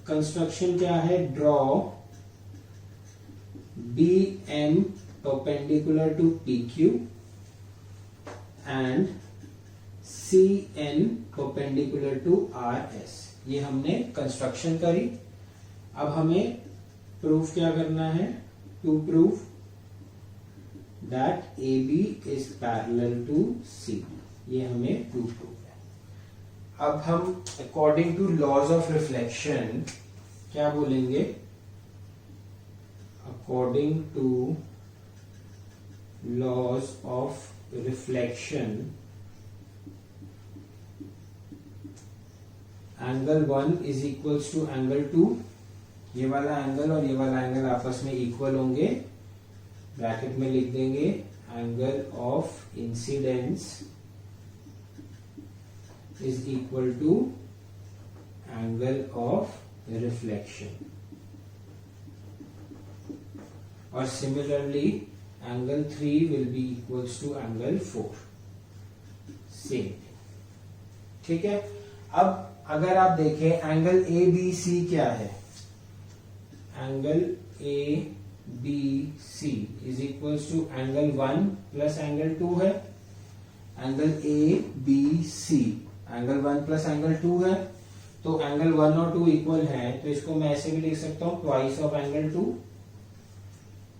Speaker 1: कंस्ट्रक्शन क्या है, draw BM perpendicular to PQ and CN perpendicular to RS। ये हमने कंस्ट्रक्शन करी। अब हमें प्रूफ क्या करना है, to proof that AB is parallel to C। ये हमें टू प्रूफ है। अब हम according to laws of reflection क्या बोलेंगे, according to laws of reflection angle 1 is equals to angle 2। ये वाला एंगल और ये वाला एंगल आपस में इक्वल होंगे, ब्रैकेट में लिख देंगे angle of incidence is equal to angle of reflection, और similarly angle 3 will be equals to angle 4, same. ठीक है, अब अगर आप देखें एंगल ए बी सी क्या है, angle A B C is equals to angle 1 plus angle 2 है। Angle A B C angle 1 plus angle 2 है, तो एंगल 1 और 2 इक्वल है, तो इसको मैं ऐसे भी लिख सकता हूं ट्वाइस ऑफ एंगल 2।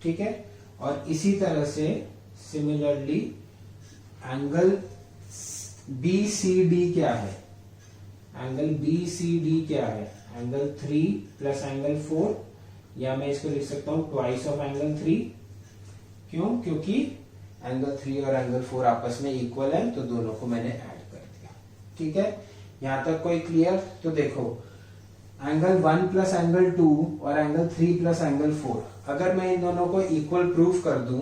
Speaker 1: ठीक है, और इसी तरह से similarly angle B C D क्या है, एंगल बी सी डी क्या है, एंगल 3 प्लस एंगल 4, या मैं इसको लिख सकता हूं ट्वाइस ऑफ एंगल 3। क्यों? क्योंकि एंगल 3 और एंगल 4 आपस में इक्वल है, तो दोनों को मैंने ऐड कर दिया। ठीक है, यहां तक कोई क्लियर? तो देखो एंगल 1 प्लस एंगल 2 और एंगल 3 प्लस एंगल 4, अगर मैं इन दोनों को इक्वल प्रूफ कर दूं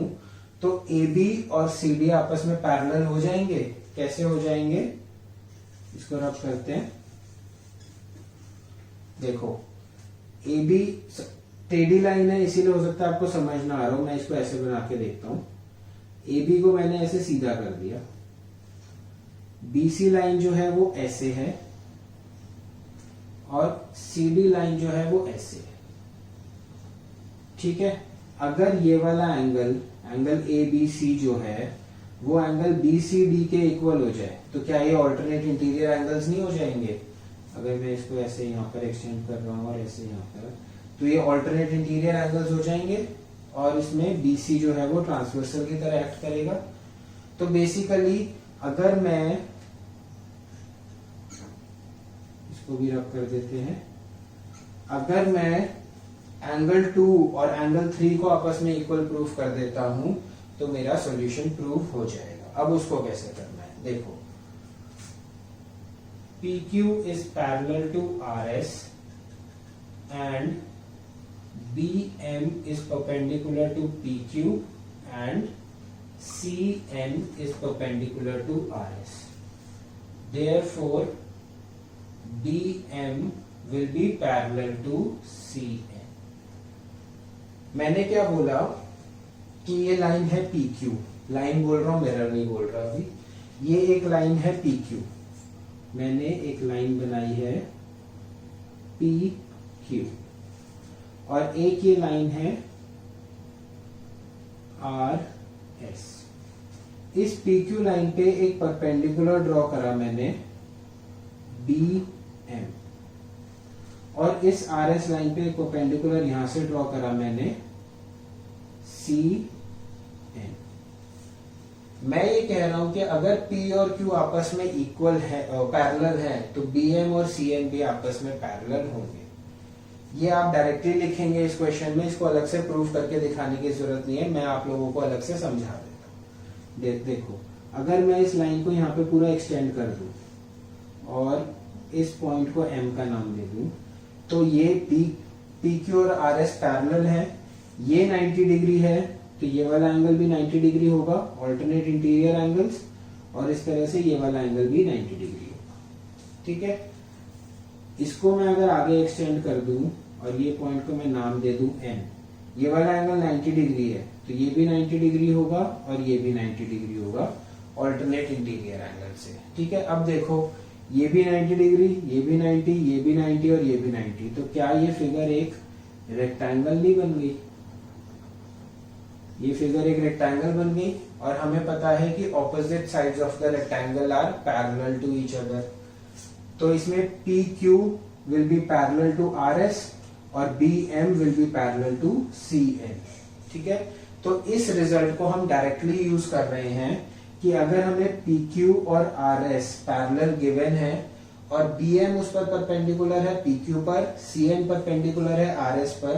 Speaker 1: तो ए बी और सी डी आपस में पैरेलल हो जाएंगे। कैसे हो जाएंगे, इसको रब करते हैं। देखो ए बी टेढ़ी लाइन है, इसीलिए हो सकता है आपको समझ ना आ रहा हो, मैं इसको ऐसे बना के देखता हूं। ए बी को मैंने ऐसे सीधा कर दिया, बी सी लाइन जो है वो ऐसे है, और सी डी लाइन जो है वो ऐसे है। ठीक है, अगर ये वाला एंगल ए बी सी जो है वो एंगल बी सी डी के इक्वल हो जाए, तो क्या ये ऑल्टरनेट इंटीरियर एंगल्स नहीं हो जाएंगे? अगर मैं इसको ऐसे यहाँ पर एक्सटेंड कर रहा हूँ और ऐसे यहाँ पर, तो ये ऑल्टरनेट इंटीरियर एंगल्स हो जाएंगे, और इसमें बी सी जो है वो ट्रांसवर्सल की तरह एक्ट करेगा। तो बेसिकली अगर मैं इसको भी रब कर देते हैं, अगर मैं एंगल 2 और एंगल 3 को आपस में इक्वल प्रूफ कर देता हूं तो मेरा सॉल्यूशन प्रूफ हो जाएगा। अब उसको कैसे करना है, देखो PQ is parallel to RS and BM is perpendicular to PQ and CN is perpendicular to RS. Therefore, BM will be parallel to CN. मैंने क्या बोला कि ये लाइन है PQ, लाइन बोल रहा हूं, मिरर नहीं बोल रहा अभी। ये एक लाइन है PQ, मैंने एक लाइन बनाई है PQ, और एक ये लाइन है RS। इस PQ लाइन पे एक परपेंडिकुलर ड्रॉ करा मैंने BM, और इस RS लाइन पे एक परपेंडिकुलर यहां से ड्रॉ करा मैंने CN। मैं ये कह रहा हूं कि अगर P और Q आपस में इक्वल है, पैरेलल है, तो BM और CN भी आपस में पैरेलल होंगे। ये आप डायरेक्टली लिखेंगे इस क्वेश्चन में, इसको अलग से प्रूफ करके दिखाने की जरूरत नहीं है, मैं आप लोगों को अलग से समझा देता हूं। देखो अगर मैं इस लाइन को यहाँ पे पूरा एक्सटेंड कर दूं और इस पॉइंट को M का नाम दे दूं, तो ये PQ और RS पैरेलल है, ये 90 डिग्री है, तो ये वाला एंगल भी 90 डिग्री होगा, ऑल्टरनेट इंटीरियर एंगल्स, और इस तरह से ये वाला एंगल भी 90 डिग्री होगा। ठीक है, इसको मैं अगर आगे एक्सटेंड कर दूं और ये पॉइंट को मैं नाम दे दूं N, ये वाला एंगल 90 डिग्री है, तो ये भी 90 डिग्री होगा और ये भी 90 डिग्री होगा ऑल्टरनेट इंटीरियर एंगल से। ठीक है, अब देखो ये भी 90 डिग्री, ये भी 90, ये भी 90 और ये भी 90, तो क्या ये फिगर एक रेक्टेंगल नहीं बन गई? ये फिगर एक रेक्टेंगल बन गई, और हमें पता है कि opposite sides of the rectangle are parallel to each other. तो इसमें PQ will be parallel to RS और BM will be parallel to CN। ठीक है, तो इस रिजल्ट को हम डायरेक्टली यूज कर रहे हैं कि अगर हमें PQ और RS पैरेलल गिवन है और BM उस पर परपेंडिकुलर है PQ पर, CN परपेंडिकुलर है RS पर,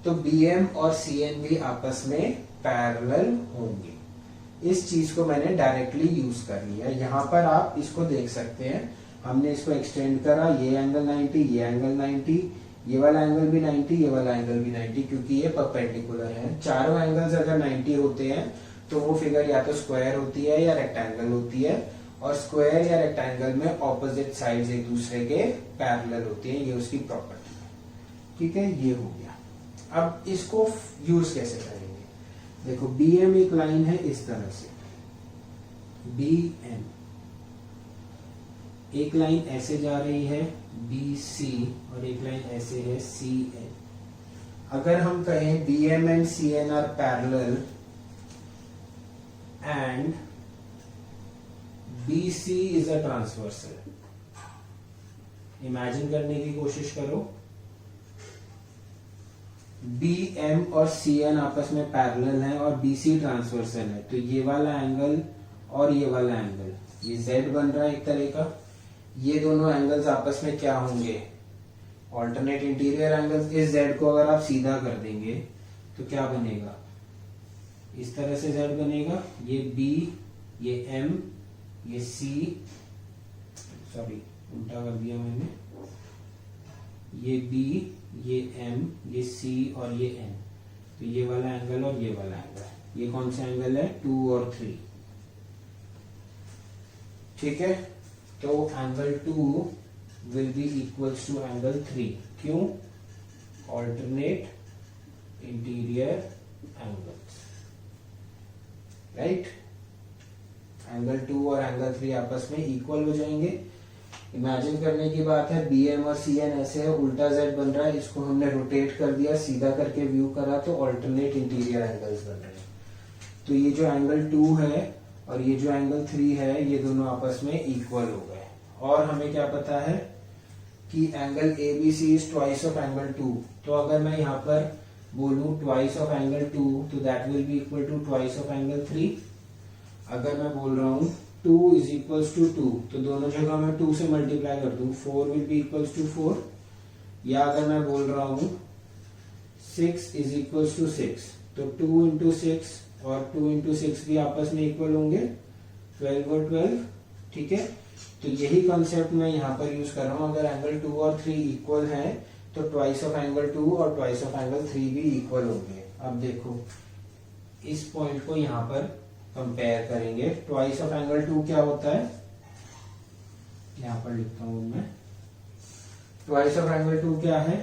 Speaker 1: तो BM और CN भी आपस में पैरेलल होंगे। इस चीज को मैंने डायरेक्टली यूज कर लिया। यहां पर आप इसको देख सकते हैं, हमने इसको एक्सटेंड करा, ये एंगल 90, ये एंगल 90, ये वाला एंगल भी 90, ये वाला एंगल भी 90, क्योंकि ये परपेंडिकुलर है। चारों एंगल्स अगर 90 होते हैं तो वो फिगर या तो स्क्वायर होती है या रेक्टेंगल होती है, और स्क्वायर या रेक्टेंगल में ऑपोजिट साइड्स एक दूसरे के पैरेलल होती हैं, ये उसकी प्रॉपर्टी है। ठीक है, ये हो गया। अब इसको यूज कैसे करेंगे, देखो BM एक लाइन है इस तरह से, BM एक लाइन ऐसे जा रही है BC, और एक लाइन ऐसे है CN। अगर हम कहें BM and CN are parallel and BC is a transversal, imagine करने की कोशिश करो, BM और CN आपस में पैरेलल है और BC ट्रांसवर्सल है, तो ये वाला एंगल और ये वाला एंगल, ये Z बन रहा है एक तरह का। ये दोनों एंगल्स आपस में क्या होंगे, ऑल्टरनेट इंटीरियर एंगल्स। इस Z को अगर आप सीधा कर देंगे तो क्या बनेगा, इस तरह से Z बनेगा, ये B, ये M, ये C, सॉरी उल्टा कर दिया मैंने, ये B, ये M, ये C और ये N। तो ये वाला एंगल और ये वाला एंगल, ये कौन सा एंगल है, 2 और 3। ठीक है, तो angle 2 will be equals to angle 3। क्यों, alternate interior angles, right. Angle 2 और एंगल 3 आपस में इक्वल हो जाएंगे। इमेजिन करने की बात है, BM और CN ऐसे है, उल्टा Z बन रहा है, इसको हमने रोटेट कर दिया, सीधा करके व्यू करा तो ऑल्टरनेट इंटीरियर एंगल्स बन रहे हैं। तो ये जो एंगल 2 है और ये जो एंगल 3 है, ये दोनों आपस में इक्वल हो गए। और हमें क्या पता है कि angle ABC is twice of angle 2। तो अगर मैं यहाँ पर बोलूं ट्वाइस ऑफ एंगल 2, तो that will be equal to twice of angle 3। अगर मैं बोल रहा हूं 2 इज इक्वल्स टू 2, तो दोनों जगह मैं 2 से मल्टीप्लाई कर दूं, 4 विल बी इक्वल्स टू 4। या अगर मैं बोल रहा हूं 6 इज इक्वल्स टू 6, तो 2 इंटू 6 और 2 इंटू 6 भी आपस में इक्वल होंगे, 12 और 12। ठीक है, तो यही कॉन्सेप्ट मैं यहाँ पर यूज कर रहा हूँ। अगर एंगल 2 और 3 इक्वल हैं तो ट्वाइस ऑफ एंगल 2 और ट्वाइस ऑफ एंगल 3 भी इक्वल होंगे। अब देखो इस पॉइंट को यहाँ पर कंपेयर करेंगे। ट्वाइस ऑफ एंगल 2 क्या होता है, यहाँ पर लिखता हूं मैं, ट्वाइस ऑफ एंगल 2 क्या है,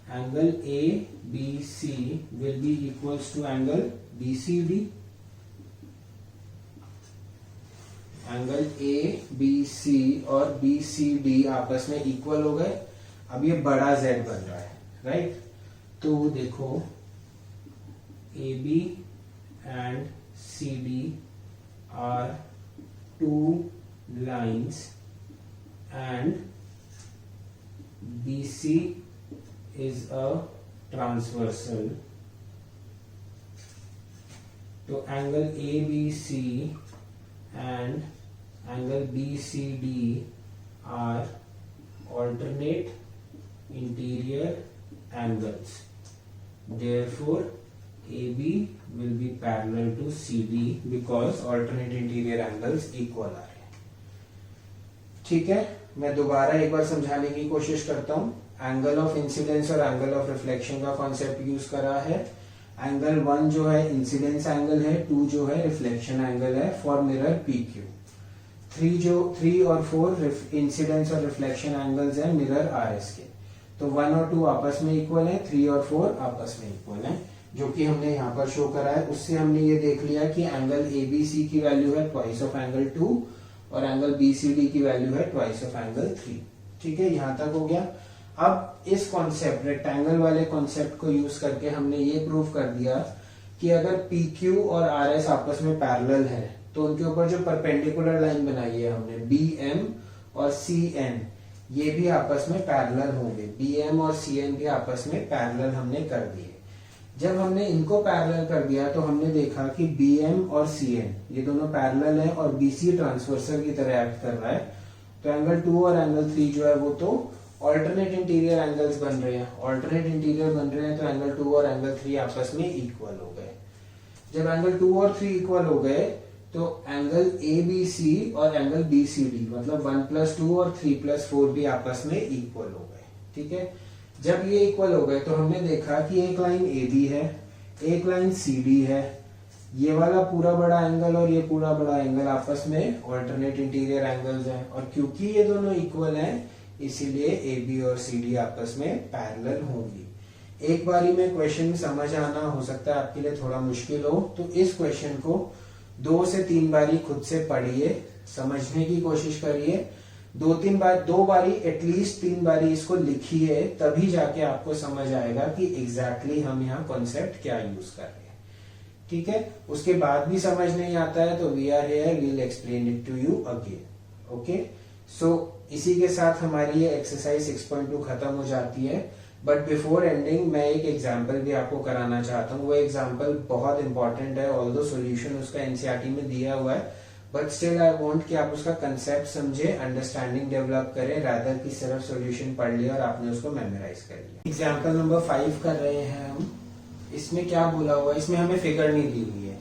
Speaker 1: angle ABC will be equals to angle BCD। Angle ABC और BCD आपस में इक्वल हो गए। अब ये बड़ा Z बन रहा है, राइट। तो देखो AB and CD are 2 lines and BC is a transversal. तो angle ABC and angle BCD are alternate interior angles. Therefore, AB will be parallel to CD because alternate interior angles equal are. ठीक है, मैं दोबारा एक बार समझाने की कोशिश करता हूँ। एंगल ऑफ इंसिडेंस और एंगल ऑफ रिफ्लेक्शन का कॉन्सेप्ट यूज करा है। एंगल 1 जो है इंसिडेंस एंगल है, 2 जो है रिफ्लेक्शन एंगल है फॉर मिरर PQ। 3 और 4 इंसिडेंस और रिफ्लेक्शन एंगल्स है मिरर RS के। तो 1 और 2 आपस में इक्वल है, 3 और 4 आपस में इक्वल है, जो कि हमने यहाँ पर शो करा है। उससे हमने ये देख लिया कि एंगल ABC की वैल्यू है ट्वाइस ऑफ एंगल 2 और एंगल BCD की वैल्यू है ट्वाइस ऑफ एंगल 3। ठीक है, यहां तक हो गया। अब इस कॉन्सेप्ट रेक्टेंगल वाले कॉन्सेप्ट को यूज करके हमने ये प्रूव कर दिया कि अगर PQ और RS आपस में पैरेलल है तो उनके ऊपर जो परपेंडिकुलर लाइन बनाई है हमने BM और CN, ये भी आपस में पैरेलल होंगे। BM और CN भी आपस में पैरेलल हमने कर दिए। जब हमने इनको पैरेलल कर दिया तो हमने देखा कि BM और CN ये दोनों पैरेलल है और BC ट्रांसवर्सल की तरह एक्ट कर रहा है। तो एंगल 2 और एंगल 3 जो है वो तो ऑल्टरनेट इंटीरियर एंगल्स बन रहे हैं। ऑल्टरनेट इंटीरियर बन रहे हैं तो एंगल 2 और एंगल 3 आपस में इक्वल हो गए। जब एंगल 2 और 3 इक्वल हो गए तो एंगल ABC और एंगल BCD मतलब 1+2 और 3+4 भी आपस में इक्वल हो गए। ठीक है, जब ये इक्वल हो गए तो हमने देखा कि एक लाइन AB है, एक लाइन CD है, ये वाला पूरा बड़ा एंगल और ये पूरा बड़ा एंगल आपस में ऑल्टरनेट इंटीरियर एंगल्स हैं, और क्योंकि ये दोनों इक्वल हैं इसीलिए ए बी और सी डी आपस में पैरेलल होंगी। एक बारी में क्वेश्चन समझ आना हो सकता है आपके लिए थोड़ा मुश्किल हो, तो इस क्वेश्चन को 2 से 3 बारी खुद से पढ़िए, समझने की कोशिश करिए, 2 बारी एटलीस्ट 3 बारी इसको लिखिए, तभी जाके आपको समझ आएगा कि एग्जैक्टली हम यहाँ कॉन्सेप्ट क्या यूज कर रहे हैं। ठीक है, उसके बाद भी समझ नहीं आता है तो we are here, we will explain it to you again. Okay, so इसी के साथ हमारी ये एक्सरसाइज 6.2 खत्म हो जाती है। बट बिफोर एंडिंग मैं एक एग्जाम्पल भी आपको कराना चाहता हूँ। वो एग्जाम्पल बहुत इंपॉर्टेंट है, ऑल्दो सॉल्यूशन उसका एनसीईआरटी में दिया हुआ है, बट स्टिल आई वांट कि आप उसका कंसेप्ट समझे, अंडरस्टैंडिंग डेवलप करें, रादर कि सिर्फ सॉल्यूशन पढ़ लिया और आपने उसको मेमोराइज कर लिया। एग्जाम्पल नंबर 5 कर रहे हैं हम। इसमें क्या बोला हुआ है, इसमें हमें फिगर नहीं दी हुई है।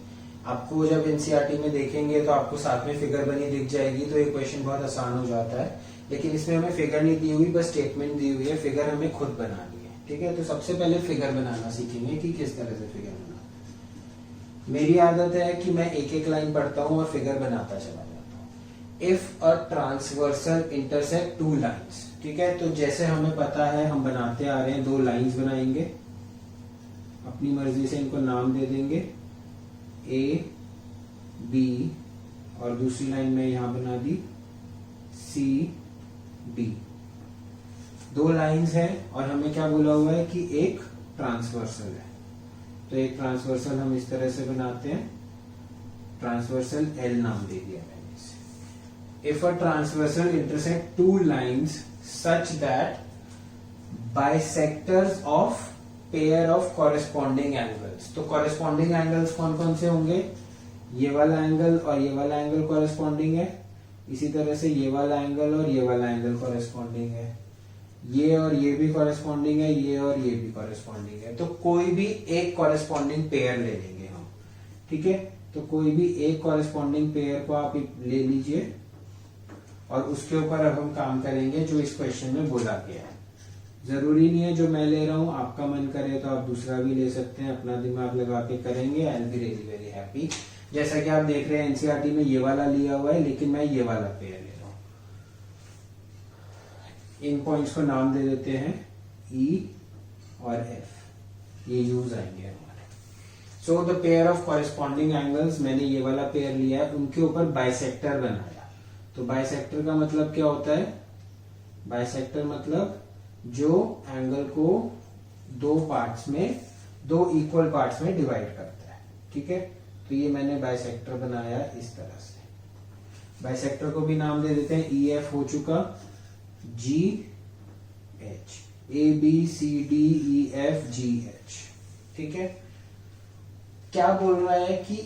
Speaker 1: आपको जब एनसीईआरटी में देखेंगे तो आपको साथ में फिगर बनी दिख जाएगी, तो ये क्वेश्चन बहुत आसान हो जाता है। लेकिन इसमें हमें फिगर नहीं दी हुई, बस स्टेटमेंट दी हुई है, फिगर हमें खुद बनानी है। ठीक है, तो सबसे पहले फिगर बनाना सीखेंगे कि किस तरह से फिगर बनाना। मेरी आदत है कि मैं एक एक लाइन पढ़ता हूँ और फिगर बनाता चला जाता हूँ। If a transversal intersect 2 lines, ठीक है, तो जैसे हमें पता है हम बनाते आ रहे हैं, 2 लाइन्स बनाएंगे, अपनी मर्जी से इनको नाम दे देंगे ए बी, और दूसरी लाइन में यहां बना दी सी डी। 2 लाइंस है और हमें क्या बोला हुआ है कि एक ट्रांसवर्सल है, तो एक ट्रांसवर्सल हम इस तरह से बनाते हैं, ट्रांसवर्सल एल नाम दे दिया मैंने इसे। If a transversal intersect 2 lines such that bisectors of pair of corresponding angles, तो कॉरेस्पॉन्डिंग एंगल्स कौन कौन से होंगे, ये वाला एंगल और ये वाला एंगल कॉरेस्पॉन्डिंग है, इसी तरह से ये वाला एंगल और ये वाला एंगल कॉरेस्पॉन्डिंग है, ये और ये भी कॉरेस्पॉन्डिंग है, ये और ये भी कॉरेस्पॉन्डिंग है। तो कोई भी एक कॉरेस्पॉन्डिंग पेयर ले लेंगे हम। ठीक है, तो कोई भी एक कॉरेस्पॉन्डिंग पेयर को आप ले लीजिए और उसके ऊपर अब हम काम करेंगे जो इस क्वेश्चन में बोला गया है। जरूरी नहीं है जो मैं ले रहा हूं, आपका मन करे तो आप दूसरा भी ले सकते हैं, अपना दिमाग लगा के करेंगे। I will be really very happy. जैसा कि आप देख रहे हैं एनसीईआरटी में ये वाला लिया हुआ है, लेकिन मैं ये वाला पेयर ले रहा हूं। इन पॉइंट्स को नाम दे देते हैं ई और एफ, ये यूज आएंगे हमारे। So the pair of corresponding angles, मैंने ये वाला पेयर लिया है, उनके ऊपर बाइसेक्टर बनाया। तो बाइसेक्टर का मतलब क्या होता है, बाइसेक्टर मतलब जो एंगल को 2 पार्ट्स में, 2 इक्वल पार्ट्स में डिवाइड करता है। ठीक है, तो ये मैंने बाइसेक्टर बनाया इस तरह से। बाइसेक्टर को भी नाम दे देते हैं, ई एफ हो चुका, G H, A B C D E F G H. ठीक है, क्या बोल रहा है कि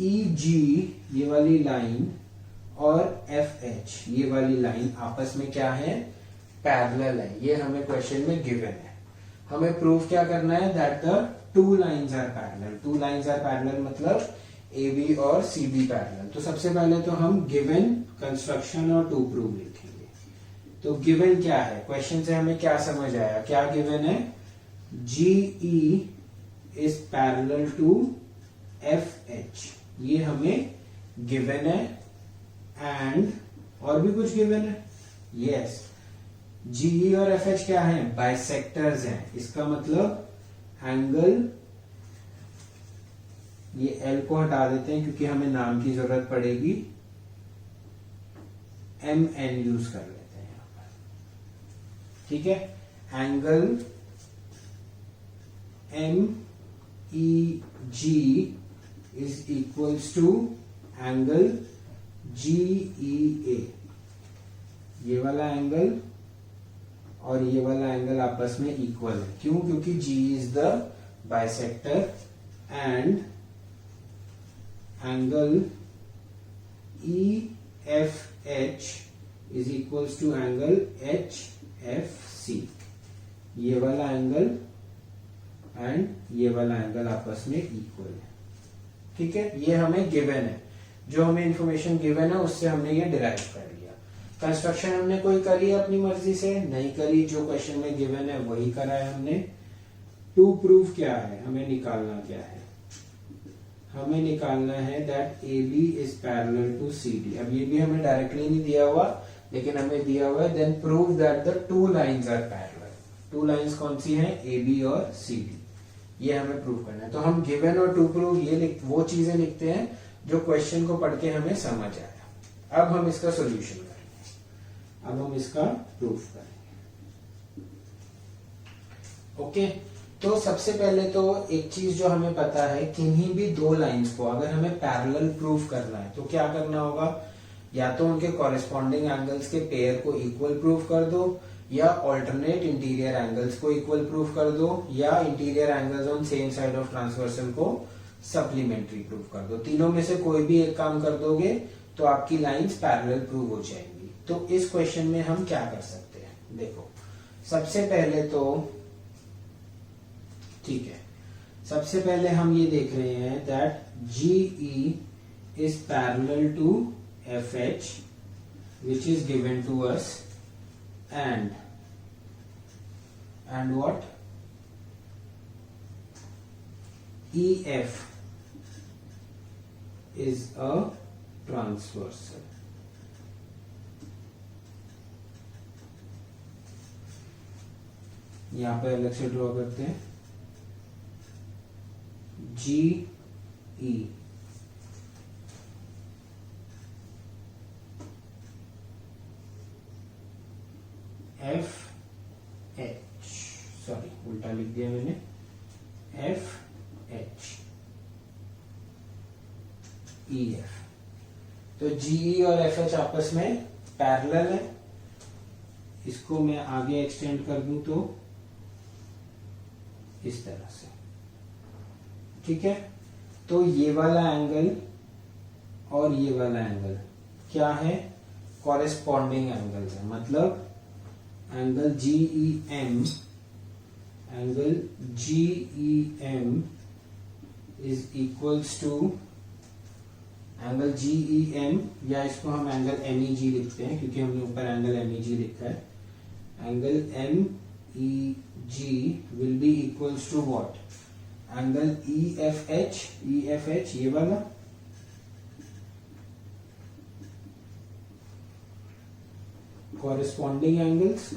Speaker 1: ई जी ये वाली लाइन और एफ एच ये वाली लाइन आपस में क्या है, पैरेलल है। ये हमें क्वेश्चन में गिवन है। हमें प्रूफ क्या करना है, that the 2 lines are parallel. 2 lines are parallel मतलब ए बी और सी बी पैरेलल। तो सबसे पहले तो हम गिवन, कंस्ट्रक्शन और टू प्रूव लिखेंगे। तो गिवन क्या है, क्वेश्चन से हमें क्या समझ आया, क्या गिवन है, G E is parallel to F H, ये हमें गिवन है। एंड और भी कुछ गिवन है, यस, जीई और एफ एच क्या है, बाइसेक्टर्स हैं। इसका मतलब एंगल, ये एल को हटा देते हैं क्योंकि हमें नाम की जरूरत पड़ेगी, एम एन यूज कर लेते हैं यहां पर। ठीक है, angle M E G is equals to angle G E A. ये वाला एंगल और ये वाला एंगल आपस में इक्वल है। क्यों, क्योंकि G is the bisector and angle EFH is equals to angle HFC। ये वाला एंगल एंड ये वाला एंगल आपस में इक्वल है। ठीक है, ये हमें गिवन है, जो हमें इंफॉर्मेशन गिवन है उससे हमने ये डिराइव कर लिया। कंस्ट्रक्शन हमने कोई करी है अपनी मर्जी से नहीं करी, जो क्वेश्चन में गिवन है वही करा है हमने। टू प्रूफ क्या है, हमें निकालना क्या है, हमें निकालना है that A B is parallel to C D. अब ये भी हमें डायरेक्टली नहीं दिया हुआ, लेकिन हमें दिया हुआ है then prove that the two lines are parallel. Two lines कौन सी हैं? ए बी और सी डी। ये हमें प्रूव करना है। तो हम गिवन और टू प्रूव वो चीजें लिखते हैं जो क्वेश्चन को पढ़ के हमें समझ आया। अब हम इसका सोल्यूशन करेंगे, अब हम इसका प्रूफ करेंगे। ओके, तो सबसे पहले तो एक चीज जो हमें पता है, किन्हीं भी दो लाइंस को अगर हमें पैरेलल प्रूफ करना है तो क्या करना होगा? या तो उनके कॉरेस्पॉन्डिंग एंगल्स के पेयर को इक्वल प्रूफ कर दो, या ऑल्टरनेट इंटीरियर एंगल्स को इक्वल प्रूफ कर दो, या interior angles on same side of transversal को सप्लीमेंट्री प्रूफ कर दो। तीनों में से कोई भी एक काम कर दोगे तो आपकी लाइंस पैरेलल प्रूव हो जाएंगी। तो इस क्वेश्चन में हम क्या कर सकते हैं? देखो, सबसे पहले तो ठीक है, सबसे पहले हम ये देख रहे हैं that GE is parallel to FH which is given to us and what? EF is a transversal. यहां पे अलग से ड्रॉ करते हैं। GE FH, सॉरी उल्टा लिख दिया मैंने, FH EF। तो GE और FH आपस में पैरेलल है। इसको मैं आगे एक्सटेंड कर दूं तो इस तरह से, ठीक है। तो ये वाला एंगल और ये वाला एंगल क्या है? कॉरेस्पॉन्डिंग एंगल्स है। मतलब angle GEM is equals to angle GEM, या इसको हम एंगल MEG लिखते हैं क्योंकि हमने ऊपर एंगल MEG लिखा है। Angle MEG will be equals to what? Angle EFH ये वाला, कॉरेस्पॉन्डिंग एंगल्स,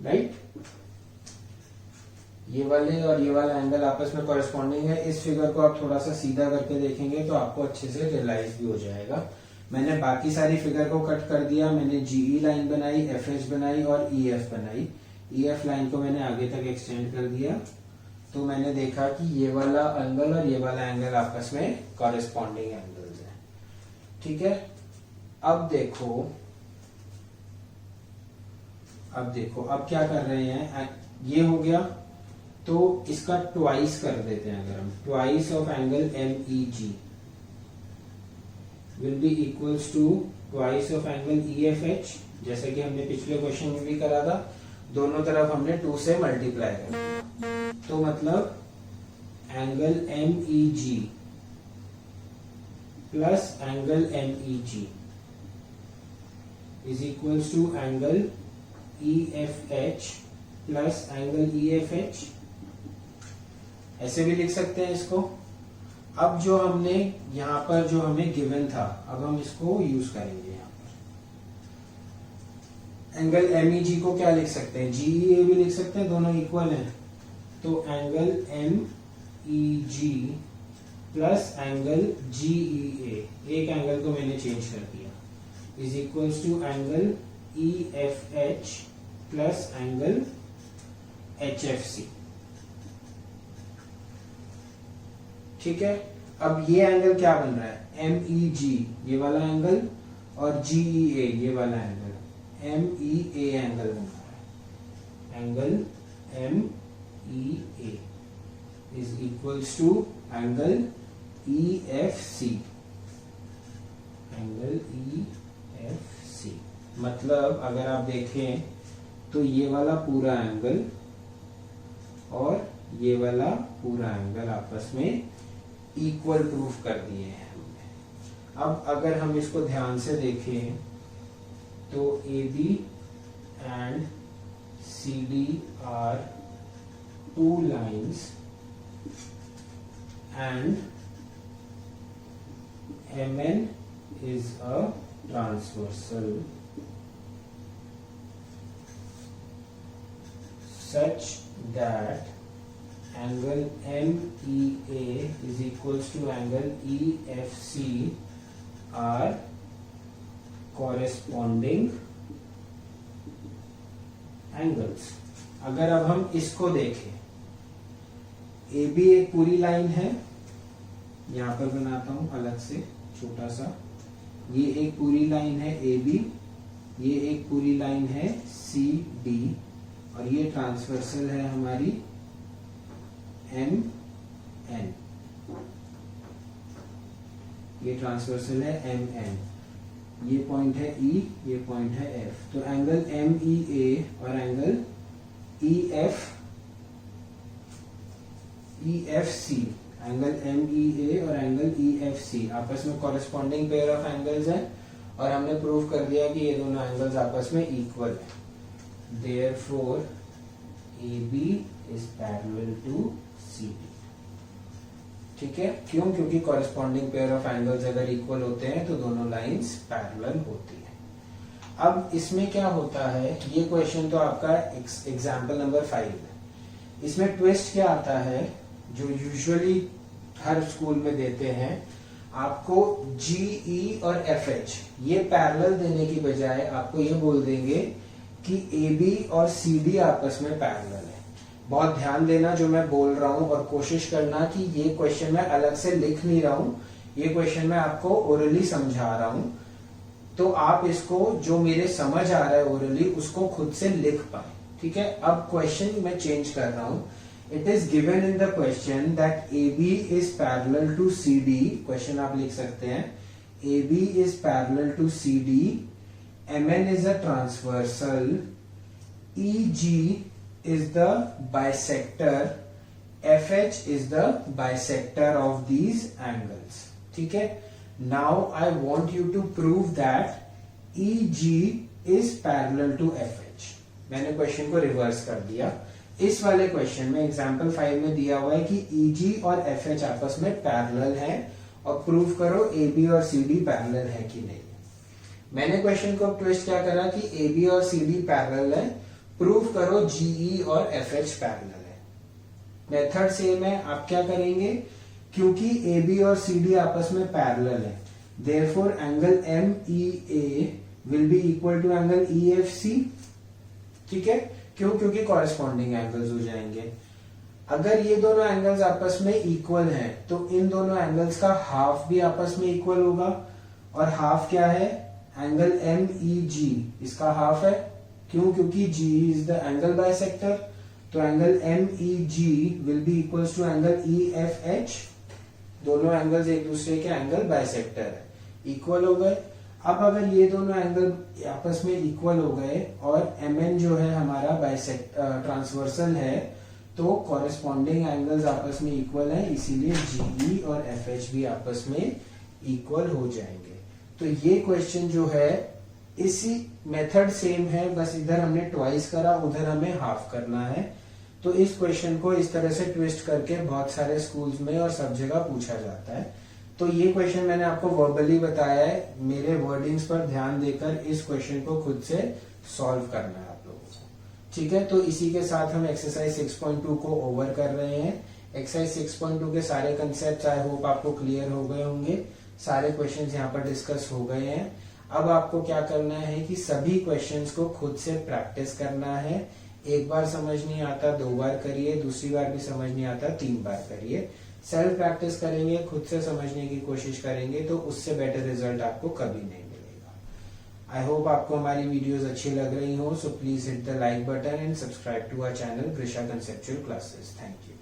Speaker 1: राइट। ये वाले और ये वाला एंगल आपस में कॉरेस्पॉन्डिंग है। इस फिगर को आप थोड़ा सा सीधा करके देखेंगे तो आपको अच्छे से रियलाइज भी हो जाएगा। मैंने बाकी सारी फिगर को कट कर दिया। मैंने GE लाइन बनाई, FH बनाई और EF बनाई। EF लाइन को मैंने आगे तक एक्सटेंड कर दिया, तो मैंने देखा कि ये वाला एंगल और ये वाला एंगल आपस में कॉरेस्पॉन्डिंग एंगल्स हैं, ठीक है। अब देखो अब क्या कर रहे हैं? ये हो गया, तो इसका ट्वाइस कर देते हैं। अगर हम twice of angle MEG will be equals to twice of angle EFH, जैसे कि हमने पिछले क्वेश्चन में भी करा था। दोनों तरफ हमने 2 से मल्टीप्लाई कर दिया, तो मतलब angle MEG plus angle MEG is equals to angle EFH plus angle EFH। ऐसे भी लिख सकते हैं इसको। अब जो हमने यहां पर जो हमें गिवन था, अब हम इसको यूज करेंगे। यहां पर एंगल MEG को क्या लिख सकते हैं? GEA भी लिख सकते हैं, दोनों इक्वल हैं। तो angle MEG plus angle GEA, एक एंगल को मैंने चेंज कर दिया, is equals to angle EFH plus angle HFC, ठीक है। अब ये एंगल क्या बन रहा है? MEG ये वाला एंगल और GEA ये वाला एंगल, MEA एंगल बन रहा है। Angle MEA is equals to angle EFC, angle EFC। मतलब अगर आप देखें तो ये वाला पूरा एंगल और ये वाला पूरा एंगल आपस में इक्वल प्रूफ कर दिए हैं हमने। अब अगर हम इसको ध्यान से देखें तो AB and CD are 2 lines and Mn is a transversal such that angle MEA is equals to angle EFC are corresponding angles। अगर अब हम इसको देखें, AB एक पूरी लाइन है, यहां पर बनाता हूं अलग से छोटा सा, ये एक पूरी लाइन है AB, ये एक पूरी लाइन है CD, और ये ट्रांसवर्सल है हमारी MN, ये ट्रांसवर्सल है MN, ये पॉइंट है E, ये पॉइंट है F। तो एंगल MEA और एंगल EFC, एंगल MEA और एंगल EFC आपस में कॉरेस्पॉन्डिंग पेयर ऑफ एंगल्स हैं, और हमने प्रूव कर दिया कि ये दोनों एंगल्स आपस में इक्वल है। Therefore AB is parallel to CD। ठीक है, क्यों? क्योंकि कॉरेस्पॉन्डिंग पेयर ऑफ एंगल्स अगर इक्वल होते हैं तो दोनों लाइंस पैरेलल होती हैं। अब इसमें क्या होता है, ये क्वेश्चन तो आपका एग्जाम्पल नंबर 5 है। इसमें ट्विस्ट क्या आता है, जो यूजुअली हर स्कूल में देते हैं, आपको GE और FH ये पैरेलल देने की बजाय आपको ये बोल देंगे कि AB और CD आपस में पैरेलल है। बहुत ध्यान देना जो मैं बोल रहा हूं, और कोशिश करना कि ये क्वेश्चन मैं अलग से लिख नहीं रहा हूं, ये क्वेश्चन मैं आपको ओरली समझा रहा हूं, तो आप इसको जो मेरे समझ आ रहा है ओरली उसको खुद से लिख पाए। ठीक है, अब क्वेश्चन मैं चेंज कर रहा हूं। It is given in the question that AB is parallel to CD। Question आप लिख सकते हैं, AB is parallel to CD, MN is a transversal, EG is the bisector, FH is the bisector of these angles। ठीक है, now I want you to prove that EG is parallel to FH। मैंने question को reverse कर दिया। इस वाले question में example 5 में दिया हुआ है कि EG और FH आपस में पैरेलल है, और प्रूव करो AB और CD पैरेलल है कि नहीं। मैंने क्वेश्चन को ट्विस्ट क्या करा कि AB और CD पैरेलल है, प्रूव करो GE और FH पैरेलल है। मेथड सेम है, आप क्या करेंगे, क्योंकि AB और CD आपस में पैरेलल है, therefore angle MEA will be equal to angle EFC। ठीक है, क्यों? क्योंकि कॉरेस्पॉन्डिंग एंगल्स हो जाएंगे। अगर ये दोनों एंगल्स आपस में इक्वल हैं, तो इन दोनों एंगल्स का हाफ भी आपस में इक्वल होगा, और हाफ क्या है, एंगल MEG इसका हाफ है। क्यों? क्योंकि GE is the angle bisector, तो angle MEG will be equals to angle EFH। दोनों एंगल्स एक दूसरे के एंगल बाइसेक्टर है, इक्वल हो गए। अब अगर ये दोनों एंगल आपस में इक्वल हो गए और MN जो है हमारा ट्रांसवर्सल है, तो कॉरेस्पॉन्डिंग एंगल्स आपस में इक्वल है, इसीलिए GE और FH भी आपस में इक्वल हो जाएंगे। तो ये क्वेश्चन जो है, इसी मेथड सेम है, बस इधर हमने ट्वाइस करा, उधर हमें हाफ करना है। तो इस क्वेश्चन को इस तरह से ट्विस्ट करके बहुत सारे स्कूल्स में और सब जगह पूछा जाता है। तो ये क्वेश्चन मैंने आपको वर्बली बताया है, मेरे वर्डिंग्स पर ध्यान देकर इस क्वेश्चन को खुद से सॉल्व करना है आप लोगों को। ठीक है, तो इसी के साथ हम एक्सरसाइज 6.2 को ओवर कर रहे हैं। एक्सरसाइज 6.2 के सारे कंसेप्ट आई होप आपको क्लियर हो गए होंगे, सारे क्वेश्चंस यहाँ पर डिस्कस हो गए हैं। अब आपको क्या करना है कि सभी क्वेश्चंस को खुद से प्रैक्टिस करना है। एक बार समझ नहीं आता 2 बार करिए, दूसरी बार भी समझ नहीं आता 3 बार करिए। सेल्फ प्रैक्टिस करेंगे, खुद से समझने की कोशिश करेंगे, तो उससे बेटर रिजल्ट आपको कभी नहीं मिलेगा। आई होप आपको हमारी वीडियोस अच्छी लग रही हो, so please hit the like button and subscribe to our channel Grisha conceptual classes. Thank you.